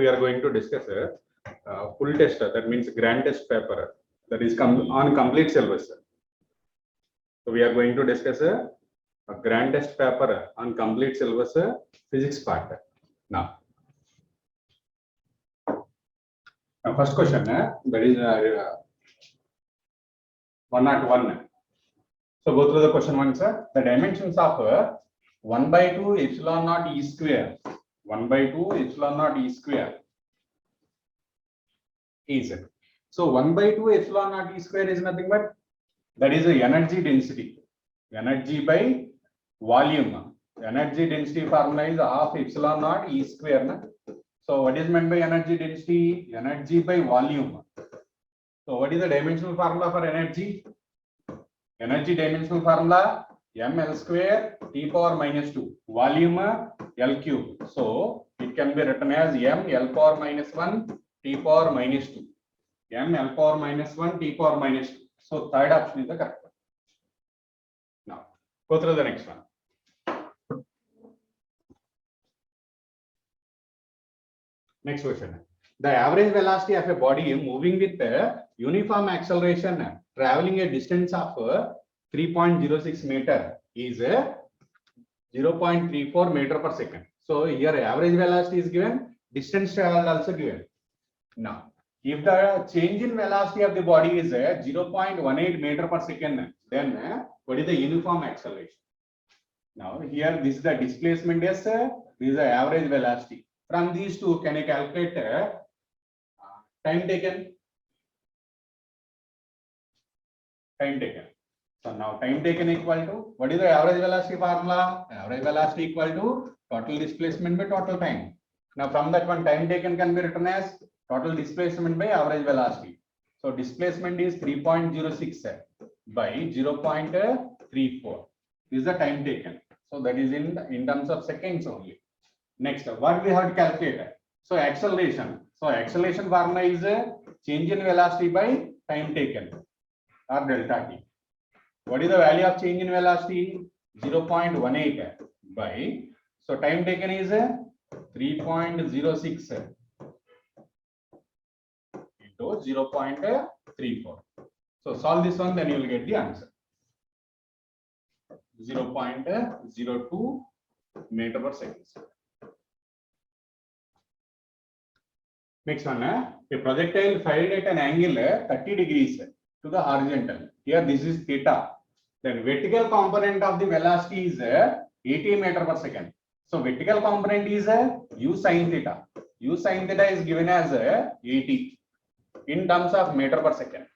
we are going to discuss a full test, that means grand test paper, that is on complete syllabus. So we are going to discuss a grand test paper on complete syllabus physics part. Now first question, that is 101. So go through the question one, sir. The dimensions of 1 by 2 epsilon naught e square, 1 by 2 epsilon naught e square is, so 1 by 2 epsilon naught e square is nothing but that is the energy density, energy by volume. Energy density formula is half epsilon naught e square. So what is meant by energy density? Energy by volume. So what is the dimensional formula for energy? Energy dimensional formula ml square t power minus 2, volume L cube. So it can be written as m L power minus 1 t power minus 2, m L power minus 1 t power minus 2. So third option is the correct one. Now go through the next one. Next question. The average velocity of a body moving with a uniform acceleration traveling a distance of 3.06 meter is 0.34 meter per second. So here average velocity is given, distance traveled also given. Now if the change in velocity of the body is 0.18 meter per second, then what is the uniform acceleration? Now here this is the displacement, yes, this is the average velocity. From these two, can you calculate time taken? Time taken. So now time taken equal to, what is the average velocity formula? Average velocity equal to total displacement by total time. Now from that one, time taken can be written as total displacement by average velocity. So displacement is 3.06 by 0.34. This is the time taken. So that is in terms of seconds only. Next, what we have to calculate? So acceleration. So acceleration formula is a change in velocity by time taken, or delta t. What is the value of change in velocity? 0.18 by, so time taken is 3.06 into 0.34. So solve this one, then you will get the answer. 0.02 meter per second. Next one, a projectile fired at an angle 30 degrees to the horizontal. Here this is theta. Then vertical component of the velocity is 80 meter per second. So vertical component is u sin theta. U sin theta is given as 80 in terms of meter per second.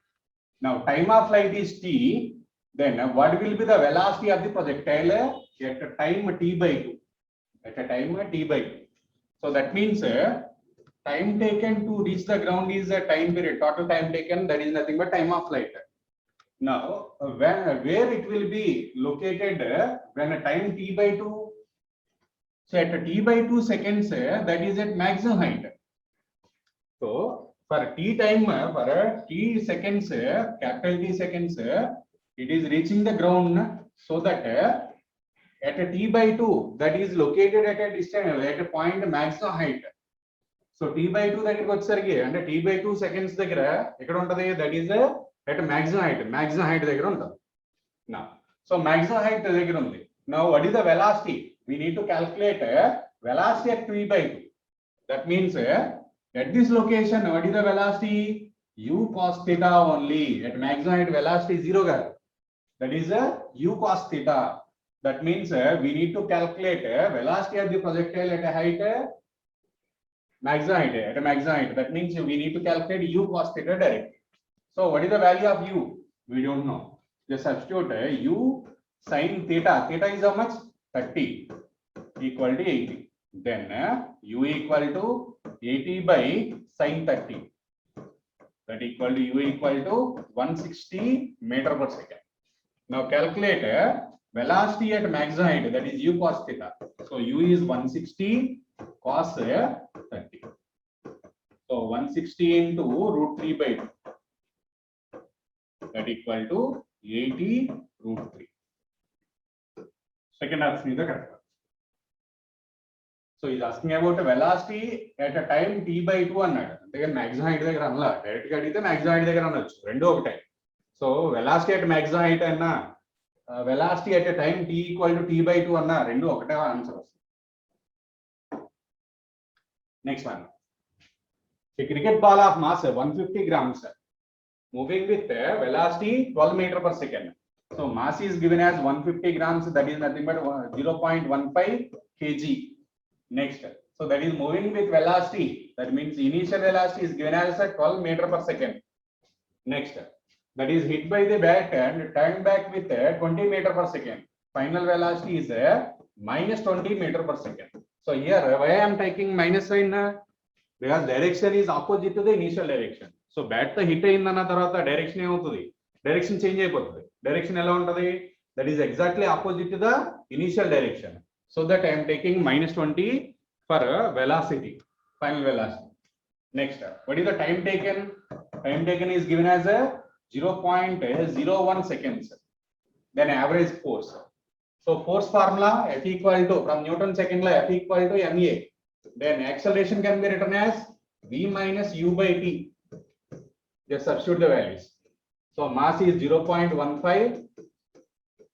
Now time of flight is t. Then what will be the velocity of the projectile at a time t by 2? At a time t by 2. So that means time taken to reach the ground is a time period, total time taken, that is nothing but time of flight. Now, where it will be located when a time t by 2, so at t by 2 seconds, that is at maximum height. So for t time, for t seconds, capital T seconds, it is reaching the ground, so that at a t by 2, that is located at a distance, at a point maximum height. So t by 2 that is and t by 2 seconds that is at maximum height. Maximum height now. So maximum height now what is the velocity? We need to calculate velocity at t by 2. That means at this location, what is the velocity? U cos theta only. At maximum height velocity 0. That is u cos theta. That means we need to calculate velocity of the projectile at a height. Maximum height, at a maximum height. That means we need to calculate u cos theta directly. So what is the value of u? We don't know. Just substitute u sin theta. Theta is how much? 30 equal to 80. Then u equal to 80 by sin 30. That equal to u equal to 160 meter per second. Now calculate velocity at maximum height, that is u cos theta. So u is 160 cos 30. So 160 into root 3 by 2. That equal to 80 root 3. Second option is the correct one. So he's asking about velocity at a time t by 2 అన్నాడు. అంటే maximum height దగ్గర అనలా, direct గా అడిగితే maximum height దగ్గర అనొచ్చు, రెండు ఒకటే. So velocity at maximum height అన్నా velocity at a time t equal to t by 2 అన్నా రెండు ఒకటే ఆన్సర్ వస్తుంది. Next one, a cricket ball of mass 150 grams moving with velocity 12 meter per second. So mass is given as 150 grams, that is nothing but 0.15 kg. Next, so that is moving with velocity, that means initial velocity is given as 12 meter per second. Next, that is hit by the bat and turned back with 20 meter per second. Final velocity is minus 20 meter per second. So here why I am taking minus sign, because direction is opposite to the initial direction. So bat the hit ayindana tarvata direction ఏమవుతుంది, direction change అయిపోతుంది. Direction ఎలా ఉంటది, that is exactly opposite to the initial direction. So that I am taking minus 20 for velocity, final velocity. Next, what is the time taken? Time taken is given as a 0.01 seconds. Then average force. So force formula F equal to, from Newton second law, F equal to ma. Then acceleration can be written as v minus u by t. Just substitute the values. So mass is 0.15,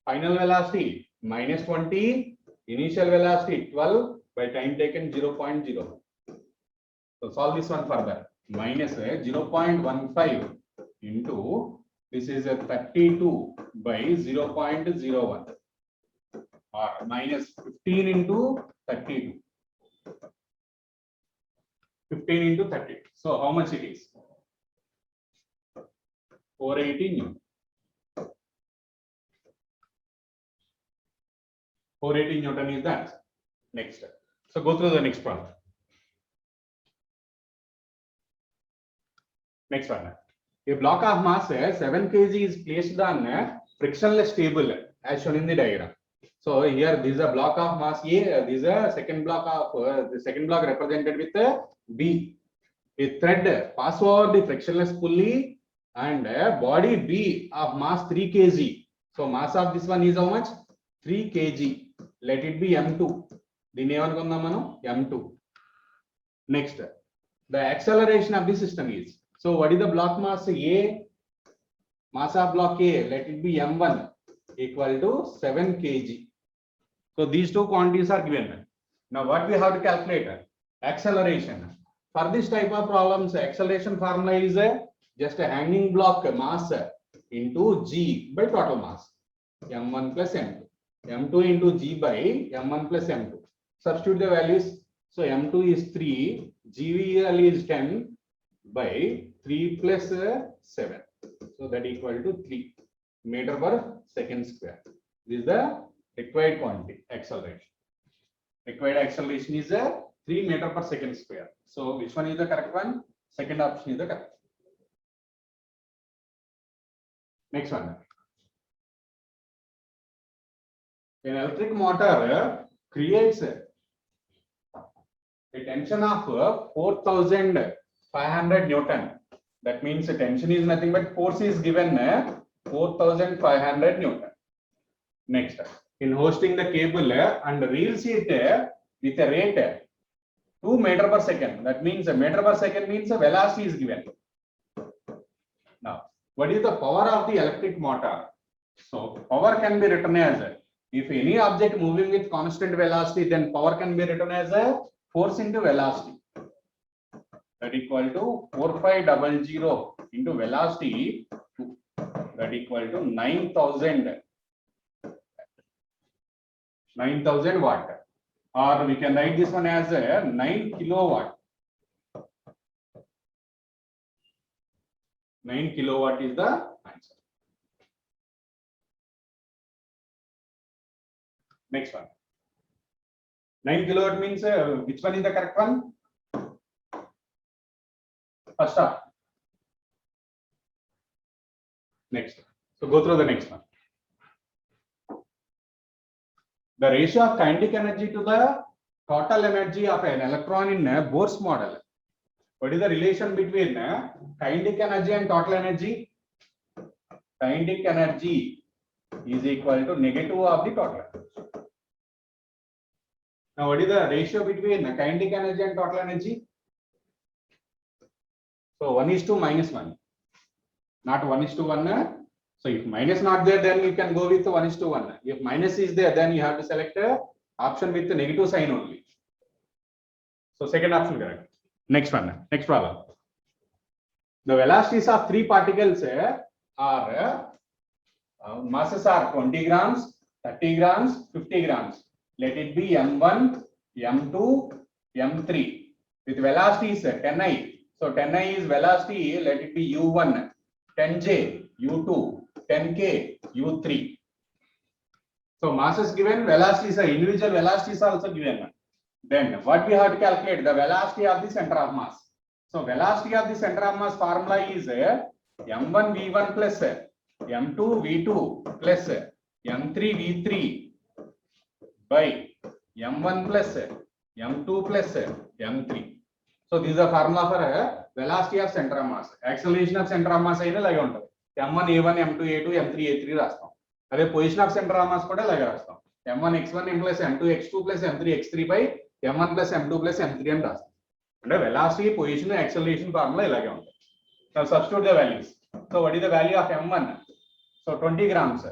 final velocity minus 20, initial velocity 12, by time taken 0.0. So solve this one further. Minus 0.15 into, this is a 32 by 0.01, or minus 15 into 32. 15 into 30. So how much it is? 480 Newton. 480 Newton is the answer. Next. So go through the next one. Next one. A block of mass 7 kg is placed on a frictionless table as shown in the diagram. So here this is a block of mass A, this is a second block of the second block represented with B. A thread pass over the frictionless pulley and body B of mass 3 kg. So mass of this one is how much? 3 kg. Let it be m2. దీన్ని ఏమనుకుందాం మనం, m2. Next, the acceleration of the system is, so what is the block mass A? Mass of block A, let it be m1 equal to 7 kg. So these two quantities are given. Now what we have to calculate? Acceleration. For this type of problems, acceleration formula is just a hanging block mass into g by total mass, m1 plus m2. m2 into g by m1 plus m2. Substitute the values. So m2 is 3, gvl is 10 by 3 plus 7. So that equal to 3 meter per second square. This is the required quantity, acceleration. Required acceleration is 3 meter per second square. So which one is the correct one? Second option is the correct. Next one. An electric motor creates a tension of 4,500 Newton. That means the tension is nothing but force is given 4,500 Newton. Next, in hosting the cable and reels it with a rate 2 meter per second. That means a meter per second means a velocity is given. Now, what is the power of the electric motor? So power can be written as, if any object moving with constant velocity, then power can be written as a force into velocity. That equal to 4500 into velocity, that equal to 9,000 watt. Or we can write this one as a 9 kilowatt. 9 kilowatt is the answer. Next one. 9 kilowatt means which one is the correct one? First up. Next. So go through the next one. The ratio of kinetic energy to the total energy of an electron in Bohr's model. What is the relation between kinetic energy and total energy? Kinetic energy is equal to negative of the total energy. Now, what is the ratio between kinetic energy and total energy? So 1:1, not 1:1. So if minus not there, then you can go with 1:1. If minus is there, then you have to select a option with the negative sign only. So second option correct. Next one, next problem. The velocities of three particles are masses are 20 grams, 30 grams, 50 grams. Let it be m1, m2, m3 with velocities 10i. So 10i is velocity. Let it be u1, 10j, u2, 10k, u3. So masses given, velocities are individual velocities also given. Then what we have to calculate? The velocity of the center of mass. So velocity of the center of mass formula is m1 v1 plus m2 v2 plus m3 v3 by m1 plus m2 plus m3. So this is the formula for velocity of center of mass. Acceleration of center of mass ayina lage untadi. m1 a1 m2 a2 m3 a3 rastam. Ade position of center of mass kuda lage rastam. m1 x1 m plus m2 x2 plus m3 x3 by m1 plus m2 plus m3 అని రాస్తాం. అంటే velocity, position, acceleration formula ఇలాగే ఉంటాయి. Now substitute the values. So what is the value of m1? So 20 grams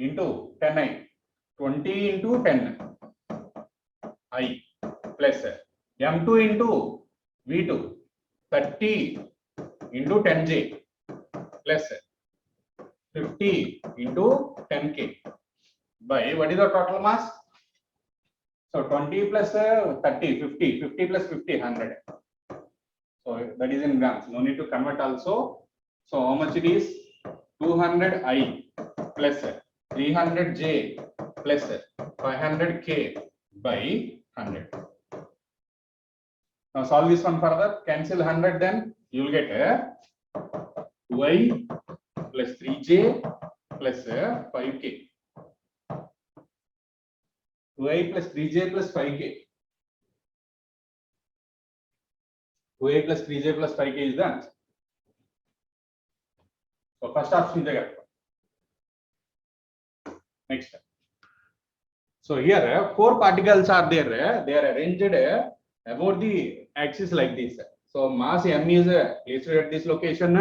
into 10i. 20 into 10 I plus m2 into v2 30 into 10j plus 50 into 10k by what is the total mass? So 20 plus 30, 50, 50 plus 50, 100. So that is in grams. No need to convert also. So how much it is? 200i plus 300j plus 500k by 100. Now solve this one further. Cancel 100, then you will get 2i plus 3j plus 5k. 2i plus 3j plus 5k. 2i plus 3j plus 5k is the answer. So first option is there. Next. So here 4 particles are there. They are arranged about the axis like this. So mass m is placed at this location.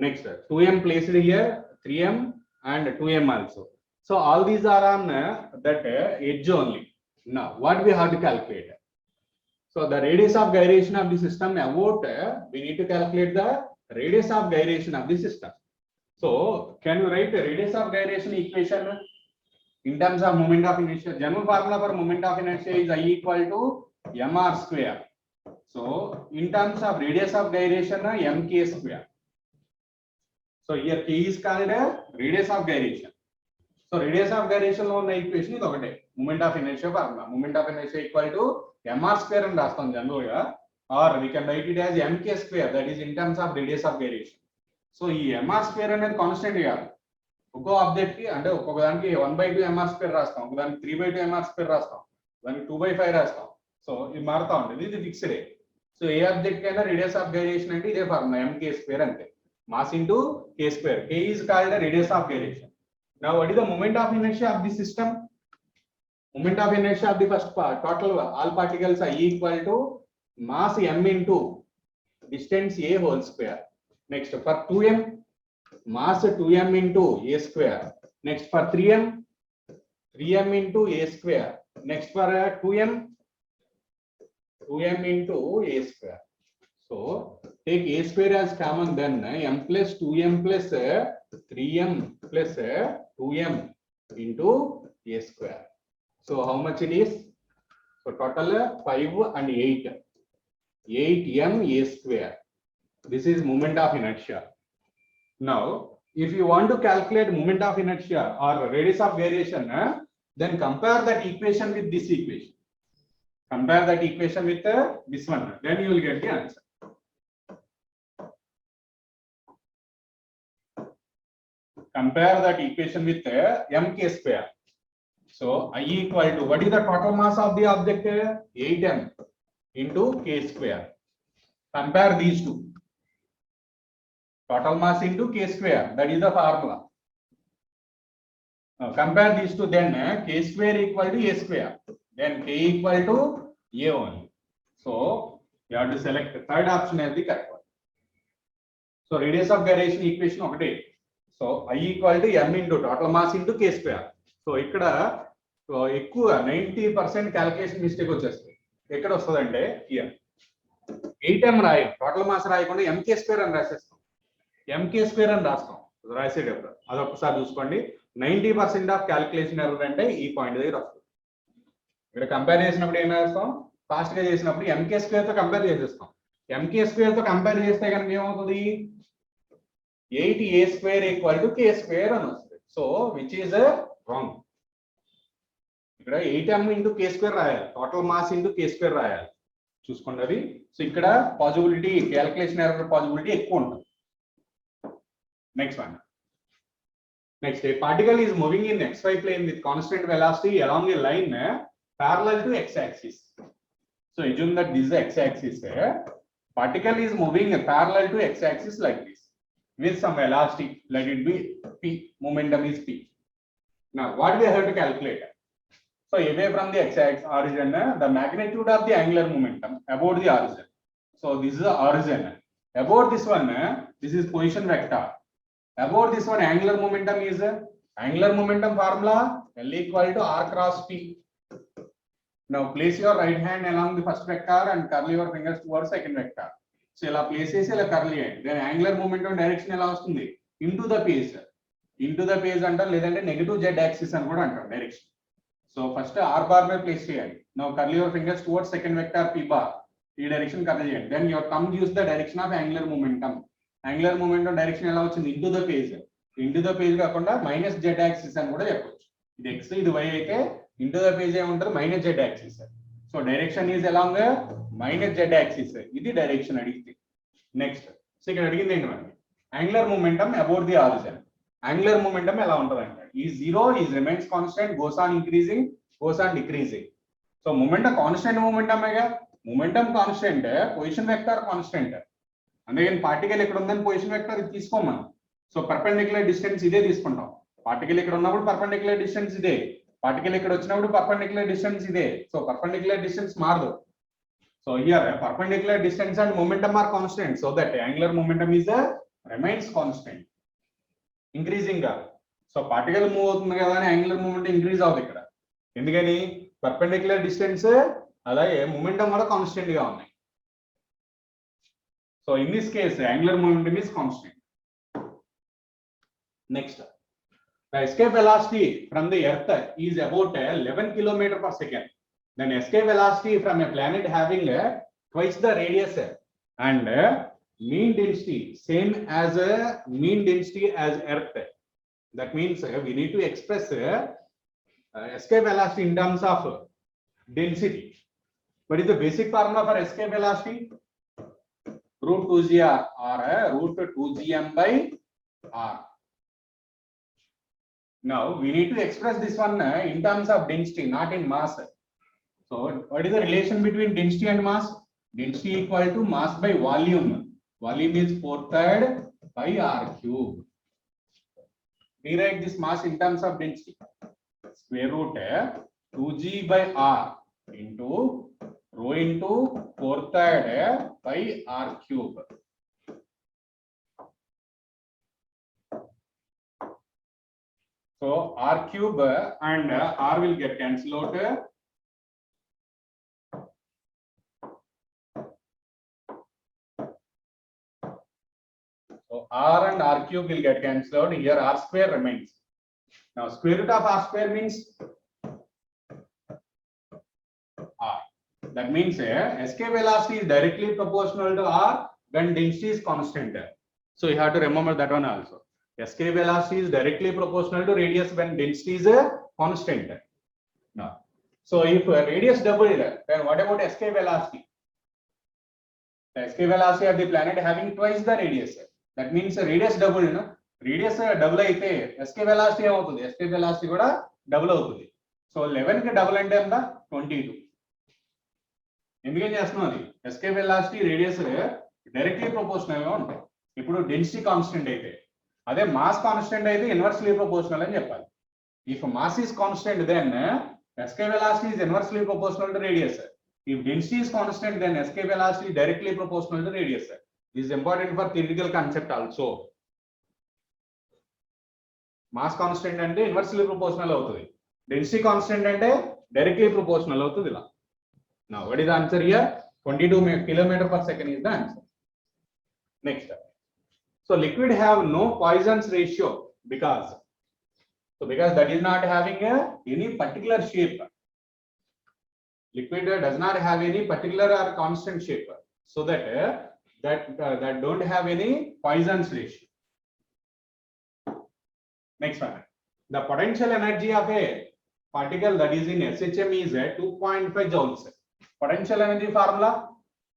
Next 2m placed here, 3m and 2m also. So all these are on that edge only. Now what we have to calculate? So the radius of gyration of the system about we need to calculate the radius of gyration of the system. So can you write the radius of gyration equation in terms of moment of inertia? General formula for moment of inertia is I equal to mr square. So in terms of radius of gyration mk square. So here k is called radius of gyration. So radius of gyration lo ఉన్న equation ఇది ఒకటే moment of inertia formula. Moment of inertia equal to mr square అని రాస్తాం general గా, or we can write it as mk square, that is in terms of radius of gyration. So ఈ mr square అనేది constant కాదు. ఒక్కో object కి అంటే ఒక్కొక్క దానికి 1/2 mr square రాస్తాం, ఒక దానికి 3/2 mr square రాస్తాం, దానికి 2/5 రాస్తాం. సో ఇది మారుతా ఉంటుంది, ఇది ఫిక్స్డ్. సో ఏ ఆబ్జెక్ట్ కైనా రేడియస్ ఆఫ్ గైరేషన్ అంటే ఇదే ఫార్ములా mk square అంతే. Mass into k square. K is called the radius of gyration. Now what is the moment of inertia of the system? Moment of inertia of the first part, total all particles are equal to mass m into distance a whole square. Next for 2m, mass 2m into a square. Next for 3m, 3m into a square. Next for 2m, 2m into a square. So take a square as common, then m plus 2m plus 3m plus 2m into a square. So how much it is? So total 5 and 8. 8m a square. This is moment of inertia. Now, if you want to calculate moment of inertia or radius of gyration, then compare that equation with this equation. Compare that equation with this one. Then you will get the answer. Compare that equation with mk square. So I equal to, what is the total mass of the object? 8m into k square. Compare these two. Total mass into k square. That is the formula. Compare these two, then k square equal to a square, then k equal to a only. So you have to select the third option as the correct one. So radius of gyration equation ఒకటే. So I equal to m into total mass into k square. So ఇక్కడ ఎక్కువ 90% calculation mistake వచ్చేస్తుంది. ఎక్కడ వస్తుందంటే here 8m రాయం, total mass రాయకుండా mk square అని రాసేస్తాం. mk square అని రాస్తాం రాసేటప్పుడు. అదొకసారి చూసుకోండి. 90% ఆఫ్ క్యాలిక్యులేషన్ ఎర్రర్ అంటే ఈ పాయింట్ దగ్గర వస్తుంది. ఇక్కడ కంపేర్ చేసినప్పుడు ఏం చేస్తాం, ఫాస్ట్ గా చేసినప్పుడు mk స్క్వేర్ తో కంపేర్ చేసేస్తాం. mk స్క్వేర్ తో కంపేర్ చేస్తే కనుక ఏమవుతుంది, 8a square equal to k square అని వస్తుంది. So which is wrong. ఇక్కడ 8m ఇంటూ k స్క్వేర్ రాయాలి, total mass into k square రాయాలి. చూసుకోండి అది. సో ఇక్కడ పాజిబిలిటీ, క్యాలిక్యులేషన్ ఎర్రర్ పాజిబిలిటీ ఎక్కువ ఉంటుంది. Next one. Next, a particle is moving in xy plane with constant velocity along a line parallel to x-axis. So assume that this is the x-axis. Particle is moving parallel to x-axis like this with some velocity. Let it be p. Momentum is p. Now, what we have to calculate? So away from the x-axis origin, the magnitude of the angular momentum about the origin. So this is the origin. About this one, this is position vector. About this one, angular momentum is angular momentum formula L equal to r cross p. Now place your right hand along the first vector and curl your fingers towards second vector. So ila place chesi ila curl cheyandi. Then angular momentum direction ela vastundi into the phase. Into the phase antar ledante negative z axis ani kuda antar direction. So first r bar mein place cheyandi. Now curl your fingers towards second vector p bar. Ee direction curl cheyandi. Then your thumb gives the direction of angular momentum. Angular momentum direction ఎలా వచ్చింది, into the phase. Into the phase కాకుండా minus z axis అని కూడా చెప్పొచ్చు. ఇది x ఇది y అయితే into the phase ఏముంటది, minus z axis. So direction is along minus z axis. ఇది డైరెక్షన్ అడిగితే. నెక్స్ట్, సో ఇక్కడ అడిగింది ఏంటంటే angular momentum about the origin. Angular momentum ఎలా ఉంటది అంటే ఈ zero is remains constant, goes on increasing, goes on decreasing. So momentum constant మొమెంటమేగా. Momentum constant, position vector constant. అందుకని పార్టికల్ ఇక్కడ ఉందని పొజిషన్ వెక్టర్ ఇది తీసుకోం మనం. సో పర్పెండిక్యులర్ డిస్టెన్స్ ఇదే తీసుకుంటాం. పార్టికల్ ఇక్కడ ఉన్నప్పుడు పర్పెండిక్యులర్ డిస్టెన్స్ ఇదే, పార్టికల్ ఇక్కడ వచ్చినప్పుడు పర్పెండిక్యులర్ డిస్టెన్స్ ఇదే. సో పర్పెండిక్యులర్ డిస్టెన్స్ మారదు. So here perpendicular distance and momentum are constant. So that angular momentum is remains constant, increasing గా. సో పార్టికల్ మూవ్ అవుతుంది కదా అని యాంగులర్ మూమెంట్ ఇంక్రీజ్ అవుతుంది ఇక్కడ. ఎందుకని పర్పెండిక్యులర్ డిస్టెన్స్ అలాగే మొమెంటమ్ కూడా కాన్స్టెంట్ గా ఉన్నాయి. So in this case, angular momentum is constant. Next, the escape velocity from the Earth is about 11 km per second. Then escape velocity from a planet having twice the radius and mean density same as mean density as Earth. That means we need to express escape velocity in terms of density. What is the basic formula for escape velocity? Root 2gr or root 2gm by r. Now we need to express this one in terms of density, not in mass. So what is the relation between density and mass? Density equal to mass by volume. Volume is 4/3 by r cube. Rewrite this mass in terms of density. Square root 2g by r into rho into 4/3 by r cube. So r cube and r will get cancelled out. So r and r cube will get cancelled out. Here r square remains. Now square root of r square means r. That means escape velocity is directly proportional to r when density is constant. So you have to remember that one also. Escape velocity is directly proportional to radius when density is constant. Now, so if radius doubled, then what about escape velocity? The escape velocity of the planet having twice the radius. That means radius doubled. No? Radius double అయితే escape velocity ఏమవుతుంది? Escape velocity కూడా double అవుతుంది. So 11 కి double అంటే ఎంత? 22. ఎందుకని చేస్తున్నాం అది? Escape velocity radius directly proportional గా ఉంటాయి. ఇప్పుడు డెన్సిటీ కాన్స్టెంట్ అయితే, అదే మాస్ కాన్స్టెంట్ అయితే ఇన్వర్స్లీ ప్రపోర్షనల్ అని చెప్పాలి. If mass is constant, then escape velocity is inversely proportional to radius. If density is constant, then escape velocity is directly proportional to radius. This is important for theoretical concept also. Mass constant and inversely proportional అవుతుంది. Density constant and directly proportional అవుతుంది ఇలా. Now what is the answer here? 22 km per second is the answer. Next. So liquid have no Poisson's ratio because that is not having any particular shape. Liquid does not have any particular or constant shape, so that don't have any Poisson's ratio. Next one, the potential energy of a particle that is in SHM is 2.5 joules. Potential energy formula,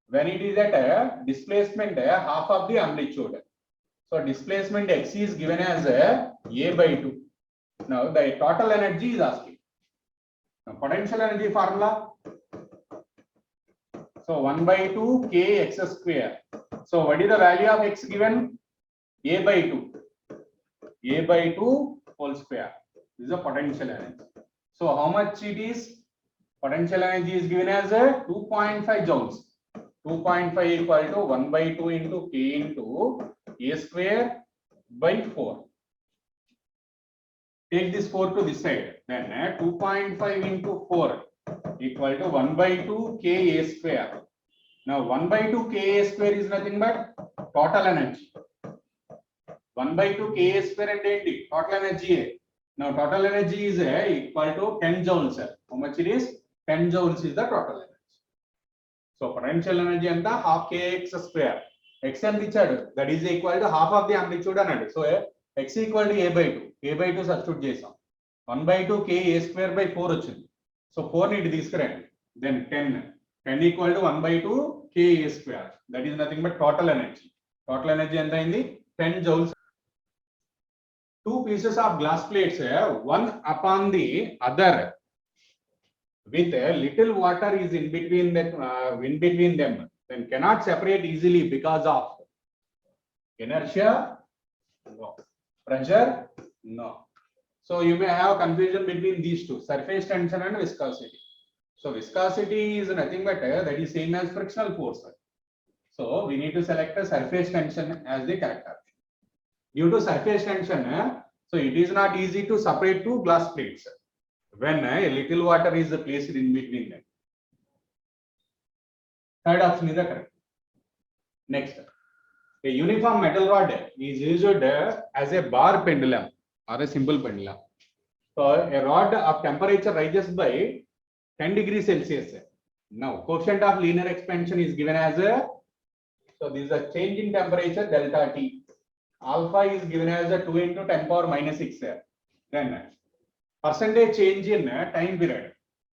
when it is at displacement half of the amplitude. So displacement x is given as a by 2. Now the total energy is asking. Now, potential energy formula. So 1 by 2 k x square. So what is the value of x given? A by 2. A by 2 whole square. This is the potential energy. So how much it is? Potential energy is given as 2.5 joules. 2.5 equal to 1 by 2 into k into a square by 4. Take this 4 to this side. Then 2.5 into 4 equal to 1 by 2 k a square. Now 1 by 2 k a square is nothing but total energy. 1 by 2 k a square and total energy. Now total energy is equal to 10 joules. How much it is? 10 joules is the total energy. So potential energy and the half kx square. X amplitude that is equal to half of the amplitude another. So x equal to a by 2. A by 2 substitute chesam. 1 by 2 k a square by 4 వచ్చింది. So 4 need తీసుకురండి. Then 10. 10 equal to 1 by 2 k a square. That is nothing but total energy. Total energy ఎంత అయింది? 10 joules. Two pieces of glass plates, one upon the other, with a little water is in between them, then cannot separate easily because of inertia, no. Pressure, no. So you may have confusion between these two, surface tension and viscosity. So viscosity is nothing but that is same as frictional force. So we need to select a surface tension as the correct option. Due to surface tension, so it is not easy to separate two glass plates when a little water is placed in between them. Third option is the correct. Next, a uniform metal rod is used as a bar pendulum or a simple pendulum. So a rod of temperature rises by 10 degrees Celsius. Now coefficient of linear expansion is given as so this is a change in temperature delta T. Alpha is given as 2 into 10 power minus 6. Then percentage change in time period.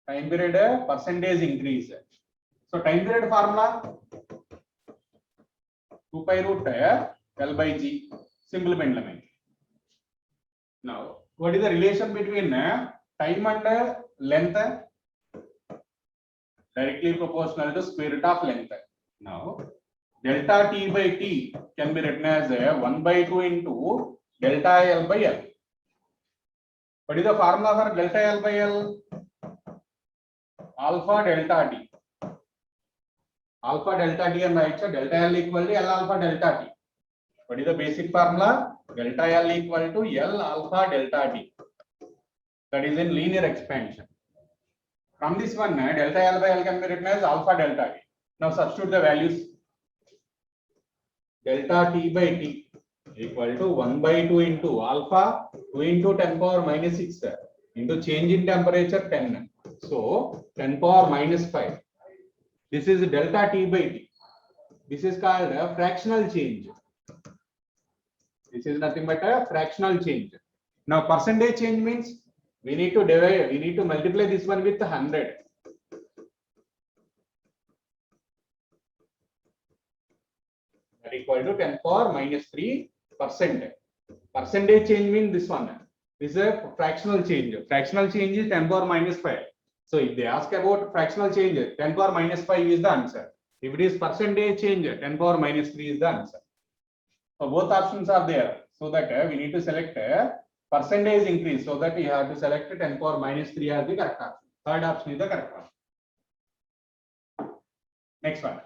Time period percentage increase. So time period formula 2 pi root L by G. Simple pendulum. Now what is the relation between time and length? Directly proportional to square root of length. Now delta T by T can be written as 1 by 2 into delta L by L. What is the formula for delta L by L? Alpha delta T. Alpha delta T and right, so delta L equal to L alpha delta T. What is the basic formula? Delta L equal to L alpha delta T. That is in linear expansion. From this one, delta L by L can be written as alpha delta T. Now substitute the values. Delta T by T equal to 1 by 2 into alpha 2 into 10 power minus 6 into change in temperature 10. So 10 power minus 5. This is delta T by T. This is called a fractional change. This is nothing but a fractional change. Now percentage change means we need to divide, we need to multiply this one with 100. That equal to 10 power minus 3%. Percentage change means this one. This is a fractional change. Fractional change is 10 power minus 5. So if they ask about fractional change, 10 power minus 5 is the answer. If it is percentage change, 10 power minus 3 is the answer. So both options are there. So that we need to select percentage increase, so that you have to select 10 power minus 3 as the correct option. Third option is the correct one. Next one.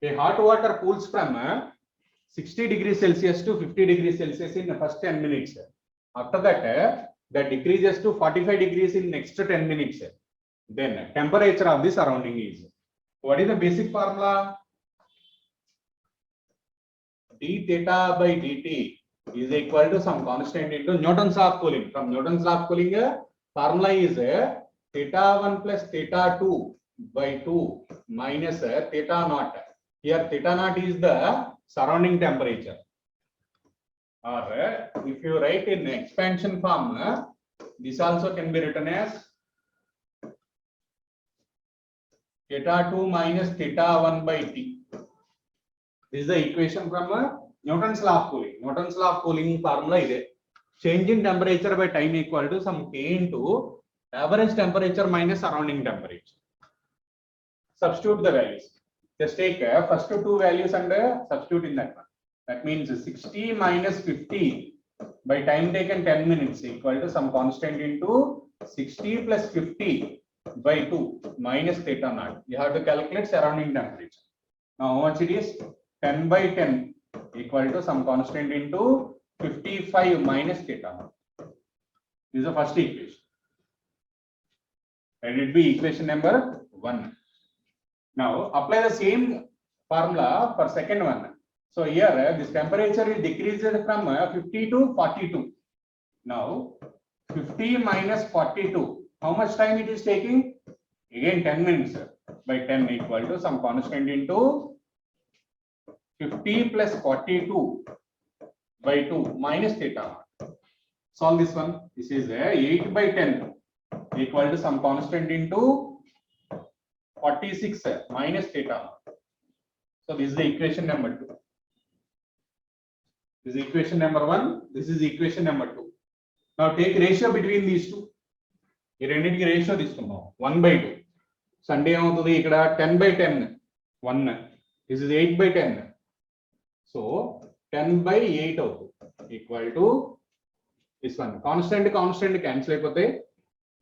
A hot water cools from 60 degrees Celsius to 50 degrees Celsius in the first 10 minutes. After that, that decreases to 45 degrees in next 10 minutes. Then temperature of the surrounding is. What is the basic formula? d theta by dt is equal to some constant into Newton's law of cooling. From Newton's law of cooling, formula is theta 1 plus theta 2 by 2 minus theta naught. Here theta naught is the surrounding temperature. Or if you write in expansion form, this also can be written as theta 2 minus theta 1 by t. This is the equation from Newton's law of cooling. Newton's law of cooling formula is change in temperature by time equal to some K into average temperature minus surrounding temperature. Substitute the values. Just take first two values and substitute in that one. That means 60 minus 50 by time taken 10 minutes equal to some constant into 60 plus 50 by 2 minus theta naught. You have to calculate surrounding temperature. Now how much it is? 10 by 10 equal to some constant into 55 minus theta naught. This is the first equation. Let it be equation number 1. Now apply the same formula for second one. So here this temperature is decreased from 50 to 42. Now 50 minus 42. How much time it is taking? Again 10 minutes by 10 equal to some constant into 50 plus 42 by 2 minus theta naught. Solve this one. This is 8 by 10 equal to some constant into 46 minus theta naught. So this is the equation number 2. This is equation number 1. This is equation number 2. Now take ratio between these two. ఈ రెండింటికి ratio తీసుకుందాం 1/2. Sunday ఏమవుతుంది ఇక్కడ 10 by 10 1. This is 8 by 10. So 10 by 8 అవుతుంది equal to this one. Constant cancel అయిపోతే.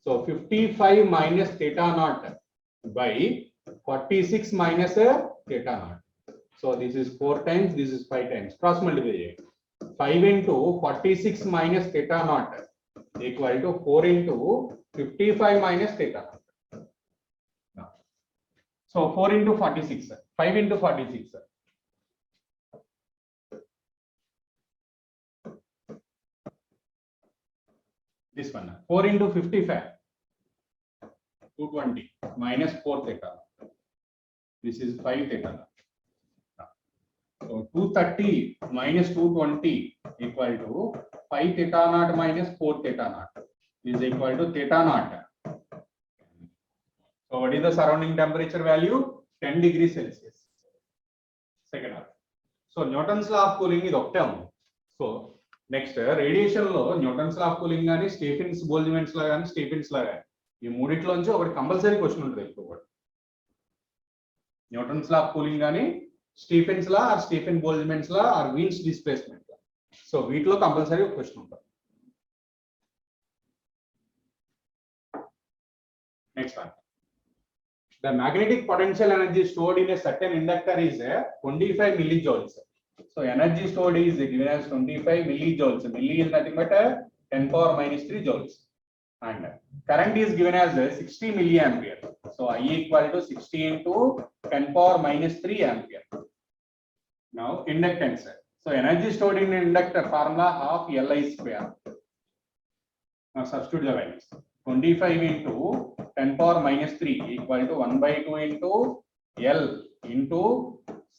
So 55 minus theta naught by 46 minus theta naught. So this is 4 times, this is 5 times. Cross multiply. 5 into 46 minus theta naught equal to 4 into 55 minus theta naught. So 4 into 46, 5 into 46. This one, 4 into 55, 220 minus 4 theta. This is 5 theta. So 230 minus 220 equal to 5 theta naught minus 4 theta naught is equal to theta naught. So what is the surrounding temperature value? 10 degrees Celsius. Second one. So Newton's law of cooling is optimum. So next radiation lo Newton's law of cooling gaani Stephen's Boltzmann's law gaani Stephen's law gaani ee మూడిట్లో నుంచి ఒకటి compulsory question ఉంటుంది ఇప్పుడు కూడా. Newton's law of cooling gaani Stephen's law or Stephen Boltzmann's law or Wien's displacement law. So వీటిలో compulsory ఒక question ఉంటుంది. Next one. The magnetic potential energy stored in a certain inductor is 25 millijoules. So energy stored is given as 25 millijoules. Milli is nothing but 10 power minus 3 joules. And current is given as 60 milliampere. So I equal to 60 into 10 power minus 3 ampere. Now inductance. So energy stored in inductor formula half Li square. Now substitute the values. 25 into 10 power minus 3 equal to 1/2 into L into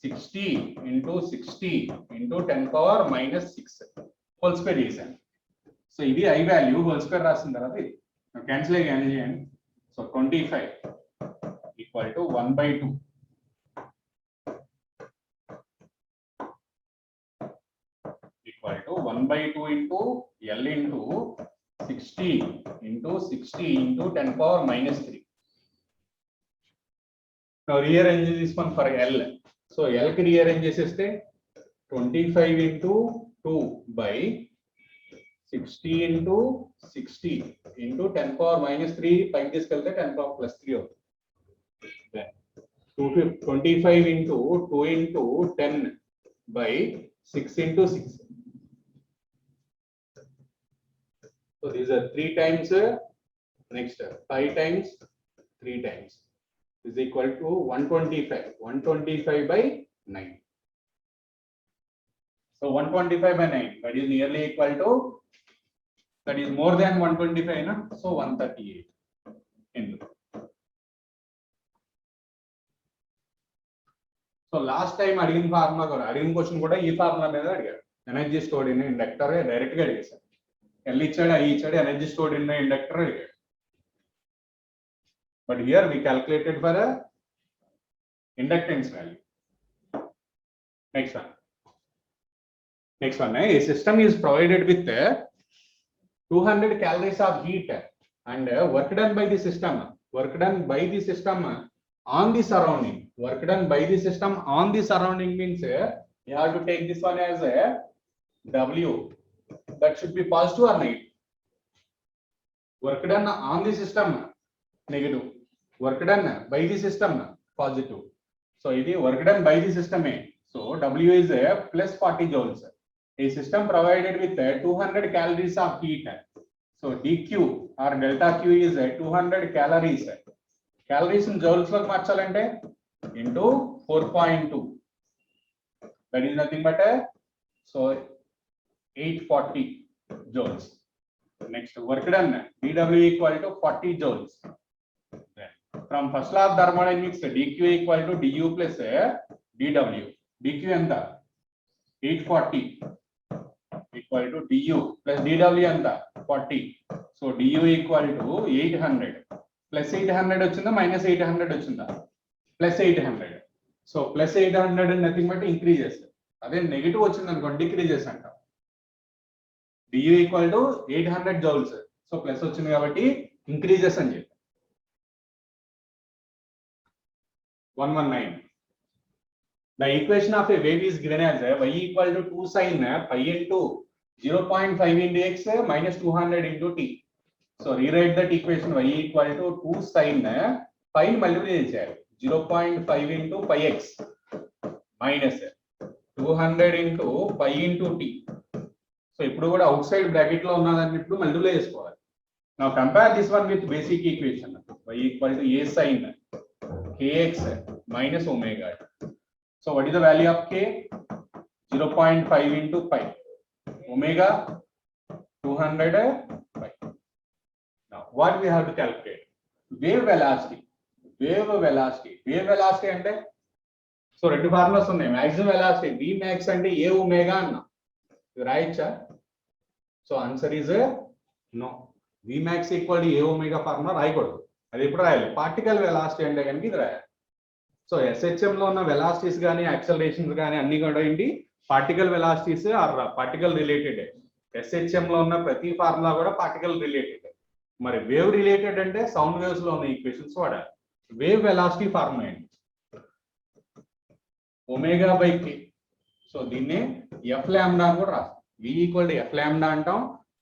60 into 60 into 10 power minus 6 whole square is. So ఇది I value whole square రాసిన తర్వాత ఇది cancel చేయండి. So 25 equal to 1/2 equal to 1/2 into L into 60 into 60 into 10 power minus 3. Now rearrange this one for L. So L ki rearrange cheseste 25 into 2 by 60 into 60 into 10 power minus 3 పైకి తీసుకెళ్తే 10 power plus 3 అవుతుంది. 25 into 2 into 10 by 6 into 6. So these are 3 times, next 5 times, 3 times is equal to 125. 125 by 9. So 125 by 9, that is nearly equal to, that is more than 125, na? So 138 into. So last time అడిగిన formula కూడా అడిగిన question కూడా ఈ formula మీద అడిగారు. Energy stored in inductor direct గా అడిగేశారు. L ఇచ్చాడు, ఐ ఇచ్చాడు, ఎనర్జీ స్టోర్డ్ ఇన్ ఇండక్టర్ అడిగాడు. But here we calculated for inductance value. Next one. Next one, a system is provided with 200 calories of heat and work done by the system. Work done by the system on the surrounding. Work done by the system on the surrounding means you have to take this one as a W. That should be positive or negative. Work done on the system negative. Work done by the system positive. So it is work done by the system. So W is plus 40 joules. A system provided with 200 calories of heat. So dq or delta q is 200 calories. Calories in joules lo marchalante into 4.2. That is nothing but so 840 joules. Next, work done dw equal to 40 joules. From first law of thermodynamics, dq equal to du plus dw. dq anta 840 equal to du plus dw anta 40. So du equal to 800 plus 800 వచ్చిందా minus 800 వచ్చిందా plus 800. So plus 800 nothing but increases. అదే negative వచ్చింది అనుకోండి decreases అంట. du equal to 800 joules. So plus వచ్చింది కాబట్టి increases అని చెప్పి 119. The equation of a wave is given as y equal to 2 sin pi into 0.5 into x minus 200 into t. So rewrite that equation y equal to 2 sin pi multiply చేయాలి 0.5 into pi x minus 200 into pi into t. So ఇప్పుడు కూడా out side bracket లో ఉన్నదాన్ని ఇప్పుడు multiply చేసుకోవాలి. Now compare this one with basic equation. Y equal to a sin kx minus omega. So what is the value of k? 0.5 into pi. Omega 200 pi. Now what we have to calculate? Wave velocity. Wave velocity. Wave velocity అంటే so రెండు formulas ఉన్నాయి. maximum velocity v max అంటే a omega అన్న. ఇది రాయొచ్చా? So answer is no. v max equal to a omega formula రాయకూడదు. అది ఎప్పుడు రాయాలి? పార్టికల్ వెలాసిటీ అంటే కనుక ఇది రాయాలి. సో SHM లో ఉన్న వెలాసిటీస్ కానీ యాక్సలరేషన్స్ కానీ అన్ని కూడా ఏంటి particle velocities are particle related. SHM లో ఉన్న ప్రతి ఫార్ములా కూడా పార్టికల్ రిలేటెడ్. మరి వేవ్ రిలేటెడ్ అంటే సౌండ్ వేవ్స్ లో ఉన్న ఈక్వేషన్స్ వాడాలి. వేవ్ వెలాసిటీ ఫార్ములా ఏంటి? Omega by K. సో దీన్ని ఎఫ్ లాంబ్డా అని కూడా రాస్తాం. v equal to F lambda అంటాం,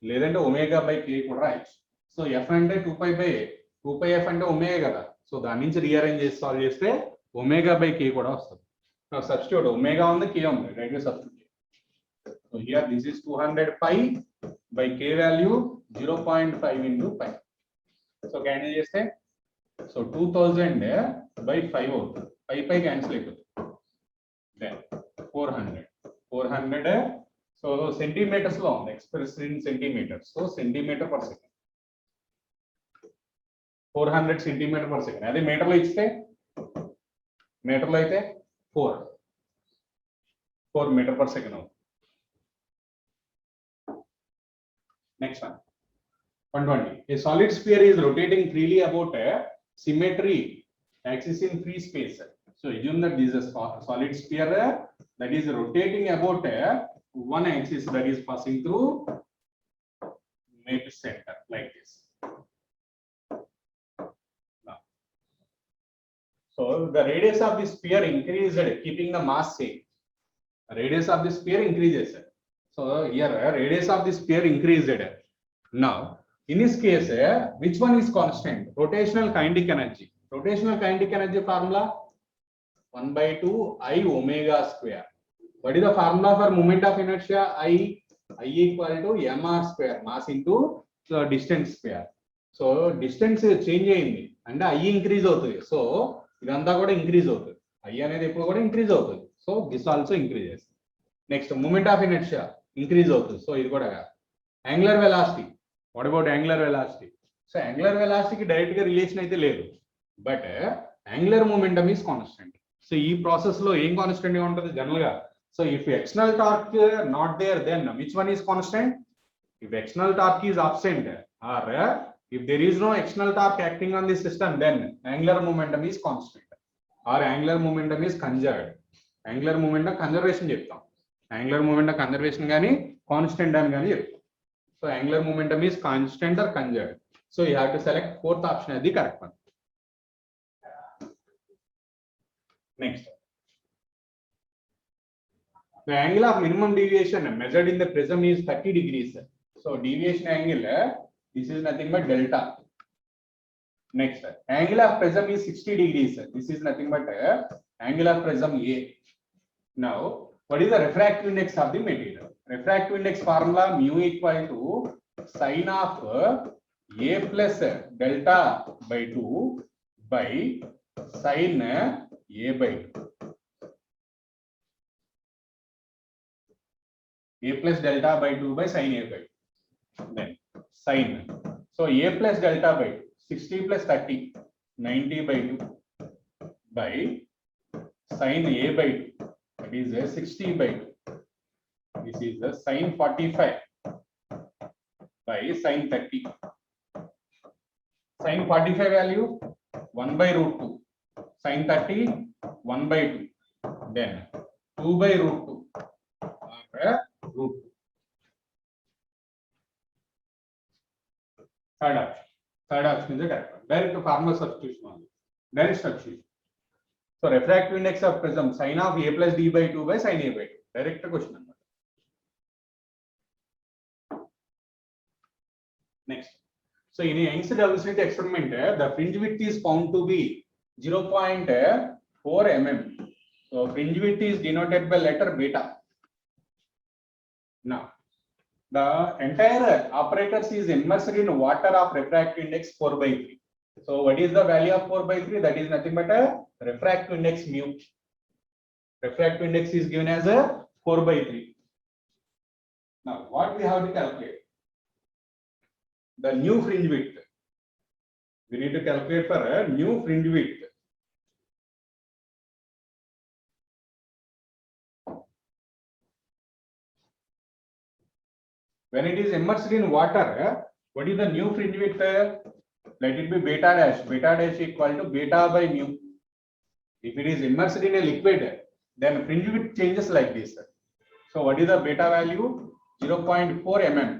లేదంటే ఒమేగా బై కే కూడా రాయొచ్చు. సో ఎఫ్ అంటే 2π బై 2π ఎఫ్ అంటే ఒమేగా కదా. సో దాని నుంచి రీఅరేంజ్ చేసి సాల్వ్ చేస్తే ఒమేగా బై కే కూడా వస్తుంది. సబ్స్టిట్యూట్ ఒమేగా ఉంది, కే ఉంది, right substitute. So here this is 200 pi by K value 0.5 into pi. So cancel చేస్తే సో 2000 by 5 అవుతుంది. పై క్యాన్సిల్ అయిపోతుంది. దెన్ 400 సో సెంటీమీటర్స్ లో ఉంది, express in centimetres. So centimetre per second 400 centimetre per second. అదే మీటర్లో ఇస్తే మీటర్లో అయితే 4 మీటర్ పర్ సెకండ్ అవుతుంది. Next one 120. A solid sphere is rotating freely about a symmetry axis in free space. So assume that this is a solid sphere that is rotating about one axis that is passing through maybe center like this. Now, so the radius of the sphere increased, keeping the mass same. The radius of the sphere increases. So here radius of the sphere increased. Now in this case, which one is constant? Rotational kinetic energy. Rotational kinetic energy formula 1 by 2 I omega square. What is the formula for moment of inertia? I equal to mr square, mass into distance square. So distance change అయింది అంటే I increase అవుతుంది. So ఇదంతా కూడా increase అవుతుంది. I అనేది ఎప్పుడు కూడా increase అవుతుంది. So this also increases. Next moment of inertia increase అవుతుంది. So ఇది కూడా angular velocity. What about angular velocity? So angular velocity కి డైరెక్ట్ గా రిలేషన్ అయితే లేదు, but angular momentum is constant. So ఈ ప్రాసెస్ లో ఏం కాన్స్టెంట్ గా ఉంటుంది జనరల్ గా? So if external torque not there, then which one is constant? If external torque is absent, or if there is no external torque acting on the system, then angular momentum is constant, or angular momentum is conserved. Angular momentum conservation చెప్తాం. Angular momentum conservation కానీ constant అని కానీ చెప్తాం. So angular momentum is constant or conserved. So you have to select fourth option as the correct one. Next. The angle of minimum deviation measured in the prism is 30 degrees. So deviation angle, this is nothing but delta. Next, angle of prism is 60 degrees. This is nothing but angle of prism A. Now, what is the refractive index of the material? Refractive index formula mu equal to sin of A plus delta by 2 by sin A by 2. A plus delta by 2 by sin A by 2. Then sin. So A plus delta by 2, 60 plus 30, 90 by 2 by sin A by 2. That is 60 by 2. This is the sin 45 by sin 30. Sin 45 value 1 by root 2. Sin 30 1 by 2. Then 2 by root 2. Root 2. Third option is the correct one. Direct formula substitution only. Direct substitution. So refractive index of prism sin of A plus D by 2 by sin A by 2. Direct question number. Next. So in a Young's double slit experiment, the fringe width is found to be 0.4 mm. So fringe width is denoted by letter beta. Now, the entire apparatus is immersed in water of refractive index 4 by 3. So what is the value of 4 by 3? That is nothing but a refractive index mu. Refractive index is given as a 4 by 3. Now, what we have to calculate? The new fringe width. We need to calculate for a new fringe width. When it is immersed in water, what is the new fringe width? Let it be beta dash. Beta dash equal to beta by mu. If it is immersed in a liquid, then fringe width changes like this. So what is the beta value? 0.4 mm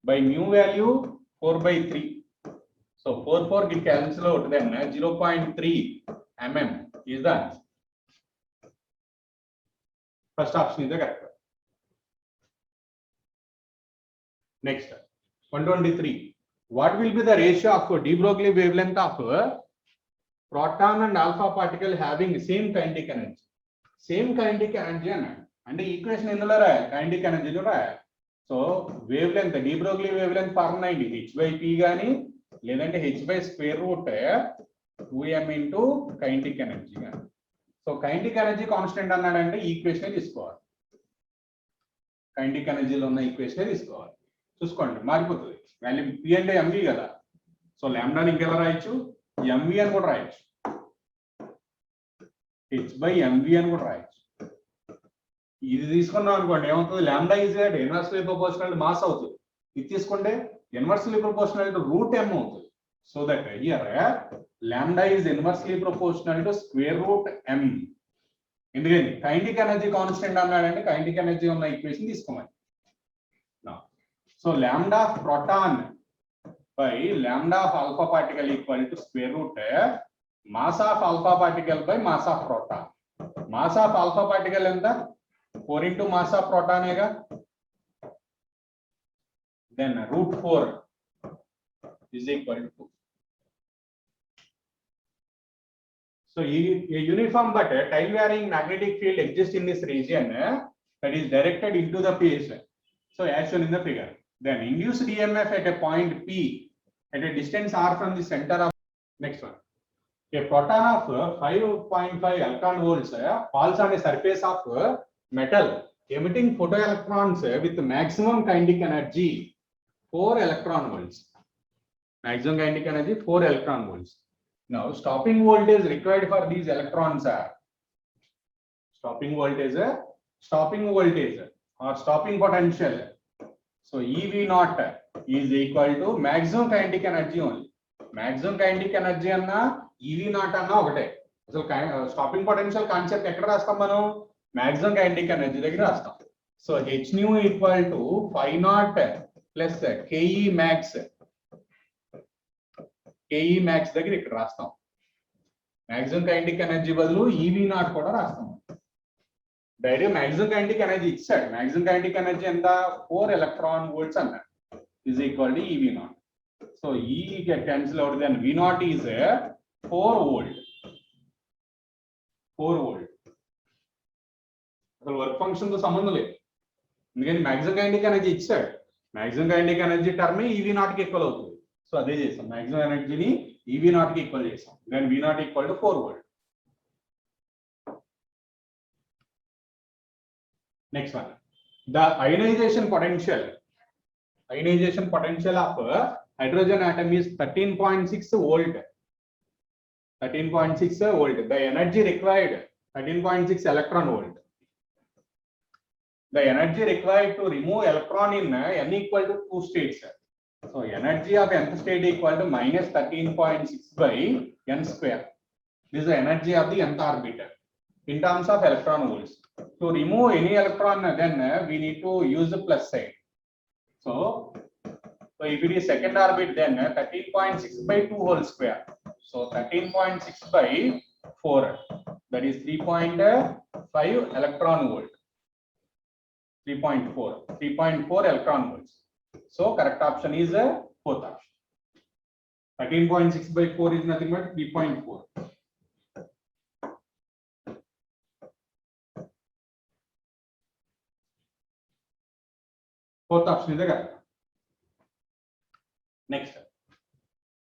by mu value 4 by 3. So 4 will cancel out, then 0.3 mm is the answer. First option is the correct one. Next, 123. What will be the ratio of de Broglie wavelength of proton and alpha particle having same kinetic energy? Same kinetic energy and the equation in the kinetic energy. So wavelength, de Broglie wavelength formula is h by p gani, ledante h by square root 2m into kinetic energy. So kinetic energy constant annadante equation తీసుకోవాలి. Kinetic energy లో ఉన్న equation తీసుకోవాలి. చూసుకోండి మారిపోతుంది. Value p అంటే mv కదా. So లాంబ్డాని ఇంకెలా రాయొచ్చు? mv అని కూడా రాయొచ్చు. h by mv అని కూడా రాయొచ్చు. ఇది తీసుకున్నాం అనుకోండి ఏమవుతుంది? Lambda is inversely proportional to mass అవుతుంది. ఇది తీసుకుంటే inversely proportional to root m అవుతుంది. So that here lambda is inversely proportional to square root m. ఎందుకంటే కైనెటిక్ ఎనర్జీ కాన్స్టెంట్ అన్నాడంటే కైనెటిక్ ఎనర్జీ ఉన్న ఈక్వేషన్ తీసుకోమని. So lambda of proton by lambda of alpha particle equal to square root mass of alpha particle by mass of proton. Mass of alpha particle enta 4 into mass of proton ega. then root 4 is equal to. So a uniform but time varying magnetic field exists in this region that is directed into the place. So as shown in the figure. Then induced EMF at a point P at a distance r from the center of. Next one. A proton of 5.5 electron volts falls on a surface of metal emitting photoelectrons with maximum kinetic energy 4 electron volts. Maximum kinetic energy 4 electron volts. Now stopping voltage required for these electrons are stopping voltage or stopping potential. So EV naught is equal to maximum kinetic energy only. Maximum kinetic energy anna EV naught anna okate. So stopping potential concept ekkada rastam manu maximum kinetic energy daggara rastam. So H nu equal to phi naught plus Ke max. Ke max దగ్గర ఇక్కడ రాస్తాం. Maximum kinetic energy బదులు EV naught కూడా రాస్తాం. Direct maximum kinetic energy ఇచ్చాడు. Maximum kinetic energy ఎంత 4 electron volts అన్నాడు is equal to EV naught. So E get cancel out, then V naught is 4 volt. 4 volt. అసలు వర్క్ ఫంక్షన్ తో సంబంధం లేదు. ఎందుకంటే maximum kinetic energy ఇచ్చాడు. Maximum kinetic energy term EV naught కి equal అవుతుంది. సో అదే చేసాం. maximum energy ని EV naught కి ఈక్వల్ చేసాం. then V naught equal to 4 volt. Next one. The ionization potential of hydrogen atom is 13.6 volt. 13.6 volt. The energy required 13.6 electron volt. The energy required to remove electron in n equal to 2 states. So energy of nth state equal to minus 13.6 by n square. This is the energy of the nth orbit in terms of electron volts. To remove any electron, then we need to use the plus side. So if it is second orbit, then 13.6 by 2 whole square. So 13.6 by 4, that is 3.5 electron volt. 3.4 electron volts. So correct option is fourth option. 13.6 by 4 is nothing but 3.4. Fourth option is the correct. Next,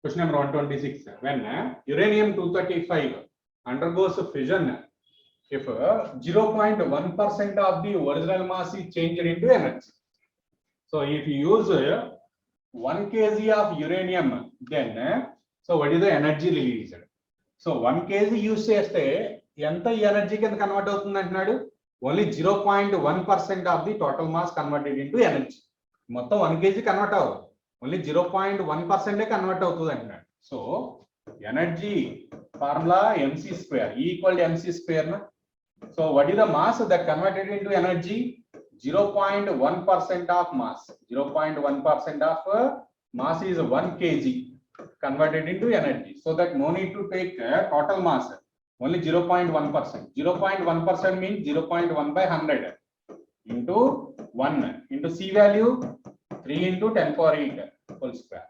question number 126. When uranium 235 undergoes fission, if 0.1% of the original mass is changed into energy. So if you use 1 kg of uranium, then so what is the energy released? So 1 kg use cheste enta energy కింద convert అవుతుంది అంటున్నాడు. Only 0.1% of the total mass converted into energy. మొత్తం 1 kg convert అవ్వదు. Only 0.1% convert అవుతుంది అంటున్నాడు. So energy formula mc square, E equal to mc square na. So what is the mass that converted into energy? 0.1% of mass. 0.1% of mass is 1 kg converted into energy. So that no need to take total mass. Only 0.1%. 0.1% means 0.1 by 100 into 1 into C value 3 into 10 power 8 whole square.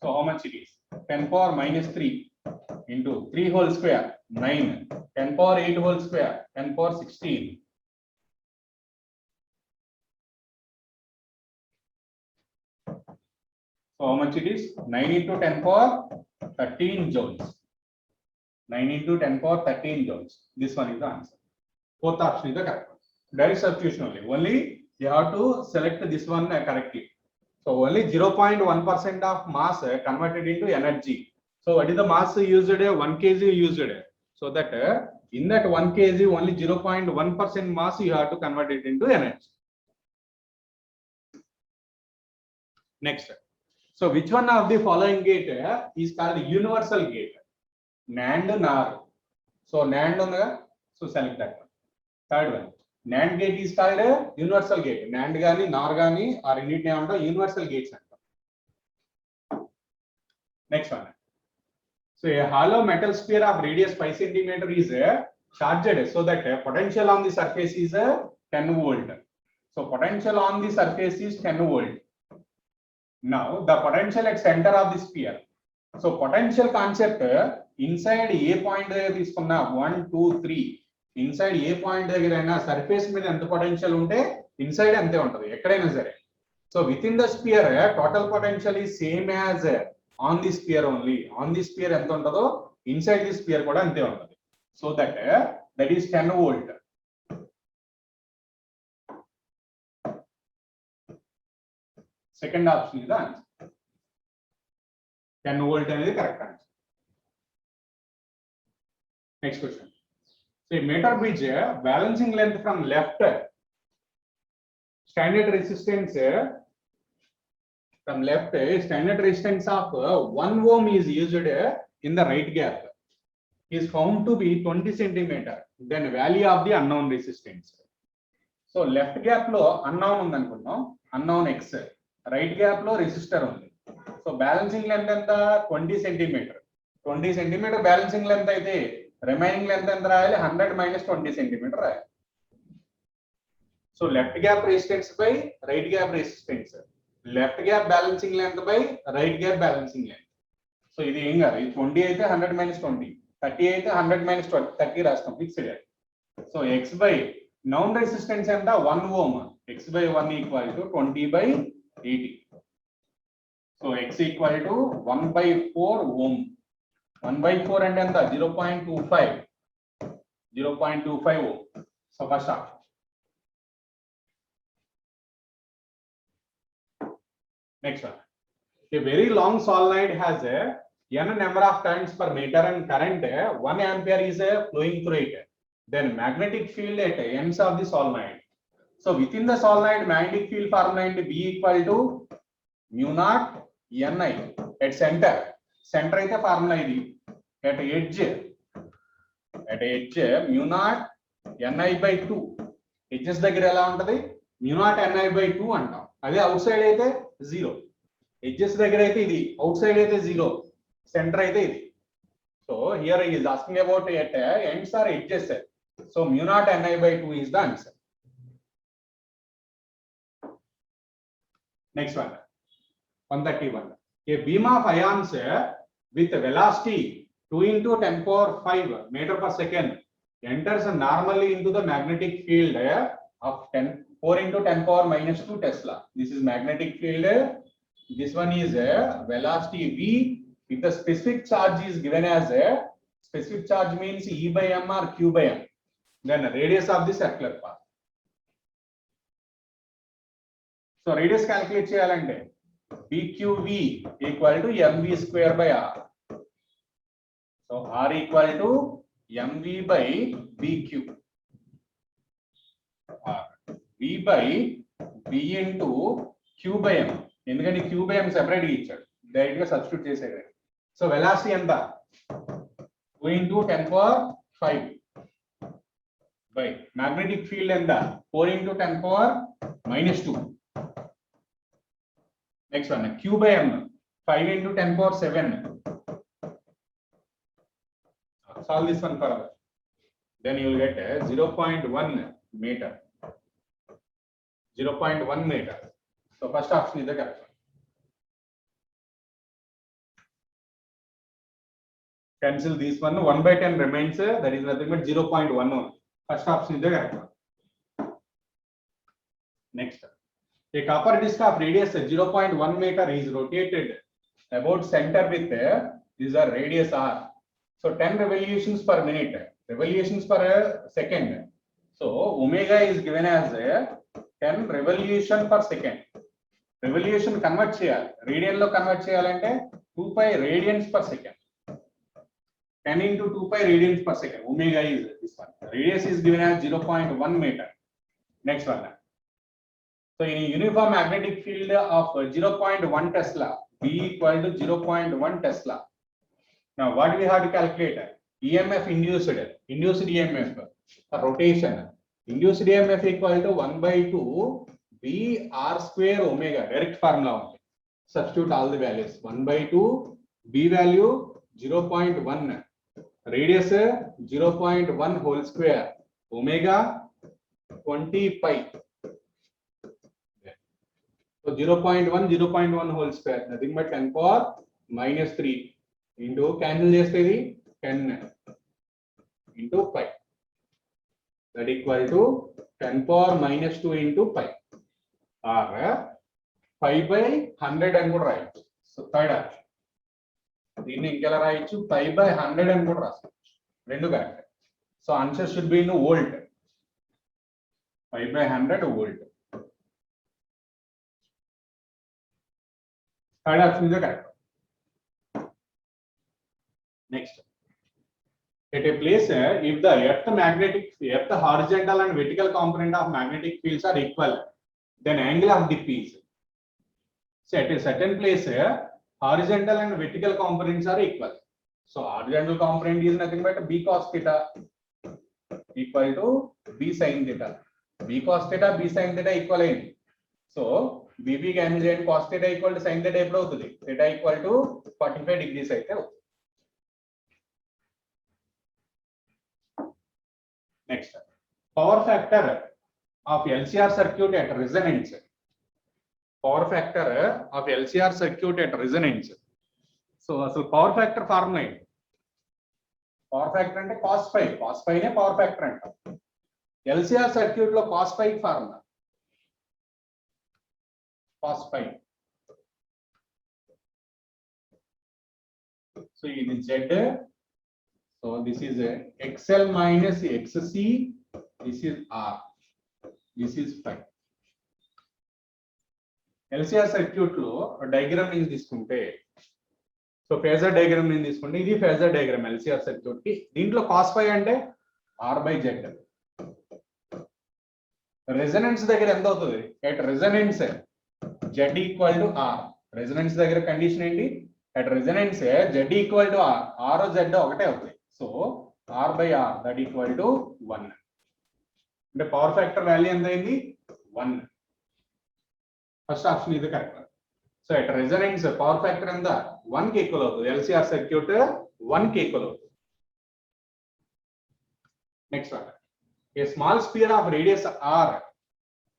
So how much it is? 10 power minus 3 into 3 whole square 9, 10 power 8 whole square 10 power 16. So how much it is? 9 into 10 power 13 joules. 9 into 10 power 13 joules. This one is the answer. Fourth option is the correct one. Direct substitution only. Only you have to select this one correctly. So only 0.1% of mass converted into energy. So what is the mass used? 1 kg used. So that in that 1 kg only 0.1% mass you have to convert it into energy. Next. So which one of the following gate is called universal gate? NAND, NOR. So NAND on the, so select that one. Third one, NAND gate is called a universal gate. NAND gani, NOR gani, or init name anta universal gates anta. Next one. So a hollow metal sphere of radius 5 cm is charged so that potential on the surface is 10 volt. So potential on the surface is 10 volt. Now the potential at center of the sphere. So potential concept inside a point తీసుకున్నా 1 2 3 inside a point దగ్గరైనా surface మీద ఎంత potential ఉంటే inside అంతే ఉంటది ఎక్కడైనా సరే. So with in the spear total potential is same as on the spear only. On the spear ఎంత ఉంటుందో ఇన్సైడ్ ది స్పియర్ కూడా అంతే ఉంటది. So that is 10 volt. Second option is the answer. 10 volt అనేది correct answer. Next question. So a meter bridge balancing length from left, standard resistance from left, standard resistance of 1 ohm is used in the right gap is found to be 20 centimeter. Then value of the unknown resistance. So left gap lo unknown ఉంది అనుకుందాం, unknown x, right gap lo resistor ఉంది. So balancing length ఎంత 20 centimeter. 20 centimeter balancing length అయితే remaining length ఎంత రాయాలి 100 minus 20 centimeter రాయాలి. So left gap resistance by right gap resistance, left gap balancing length by right gap balancing length. So ఇది ఏం కాదు, ఇది 20 అయితే 100 minus 20, 30 అయితే 100 minus 20, 30 రాస్తాం fixed. So x by known resistance ఎంత 1 ohm, x by 1 equal to 20 by 80. So x equal to 1 by 4 ohm. 1 by 4 అంటే ఎంత 0.25 ohm. So first option. Next one. A very long solenoid has a n number of turns per meter and current 1 ampere is flowing through it. Then magnetic field at ends of the solenoid. So within the solenoid magnetic field formula into B equal to mu naught Ni at center. Center అయితే formula ఇది. At edge mu naught Ni by 2. edges దగ్గర ఎలా ఉంటది mu naught Ni by 2 అంటాం. అదే out side అయితే 0. edges దగ్గర అయితే ఇది, అవుట్ సైడ్ అయితే 0, సెంటర్ అయితే ఇది. So here he is asking about at ends or edges. So mu naught Ni by 2 is the answer. Next one, 131. A beam of ions with velocity 2 into 10 power 5 meter per second enters normally into the magnetic field of 4 into 10 power minus 2 Tesla. This is magnetic field. This one is velocity v if the specific charge is given as specific charge means E by m or Q by m. Then radius of the circular path. So radius calculate చేయాలంటే BQV equal to mv square by r. So r equal to mv by bq. R v by b into q by m. ఎందుకంటే q by m separate గా ఇచ్చాడు, direct గా substitute చేసేది. So velocity ఎంత 2 into 10 power 5 by magnetic field ఎంత 4 into 10 power minus 2. Next one, q by m 5 into 10 power 7. Solve this one further. Then you will get 0.1 meter. 0.1 meter. So first option is the correct one. Cancel this one. 1 by 10 remains. That is nothing but 0.1. First option is the correct one. Next. A copper disc of radius 0.1 meter is rotated about center with this is radius r. So 10 revolutions per minute, revolutions per second. So omega is given as 10 revolution per second. Revolution convert చేయాలి, radian లో convert చేయాలంటే 2 pi radians per second. 10 into 2 pi radians per second. Omega is this one. Radius is given as 0.1 meter. Next one. So in a uniform magnetic field of 0.1 Tesla, B equal to 0.1 Tesla. Now what we have to calculate? EMF induced EMF rotation. Induced EMF equal to 1 by 2 B R square omega. Direct formula. Substitute all the values. 1 by 2 B value 0.1. Radius 0.1 whole square. Omega 20 pi. So So 0.1, 0.1 whole square, nothing but 10 power minus 3 into cancel chestedi 10 into pi. That equal to 10 power minus 2 into pi. Or 5 by 100 and good right. So third option. దీన్ని ఇంకెలా రాయొచ్చు 5 by 100 అని కూడా రాసుకోవచ్చు రెండు correct so answer should be in volt 5 by 100 volt third option is correct next at a place if the earth horizontal and vertical component of magnetic fields are equal then angle of dip is so at a certain place horizontal and vertical components are equal. So horizontal component is nothing but b cos theta equal to b sin theta. B cos theta, b sin theta equal in. So bb cancel and cos theta equal to sin theta eప్పుడు అవుతుంది theta equal to 45 degrees అయితే అవుతుంది. Next, power factor of LCR circuit at resonance. Power factor of LCR circuit at resonance. So power factor formula ఏంటి? Power factor అంటే cos phi. Cos phi నే power factor అంటాం. LCR circuit లో cos phi formula. Cos phi. So ఇది Z. So this is XL minus XC. This is R. This is phi. LCR circuit లో diagram ని తీసుకుంటే so phasor diagram ని తీసుకుంటే ఇది ఫేజర్ డయాగ్రామ్ LCR circuit కి దీంట్లో cos phi అంటే R by Z. రెజొనెన్స్ దగ్గర ఎంత అవుతుంది at resonance Z equal to R. Resonance దగ్గర కండిషన్ ఏంటి at resonance Z equal to R. R Z ఒకటే అవుతుంది so R by R that equal to 1 అంటే పవర్ ఫ్యాక్టర్ వాల్యూ ఎంత అయింది 1. First option is the correct one. So at resonance power factor and the 1 k equal to LCR circuit 1 k equal. Next one. A small sphere of radius r.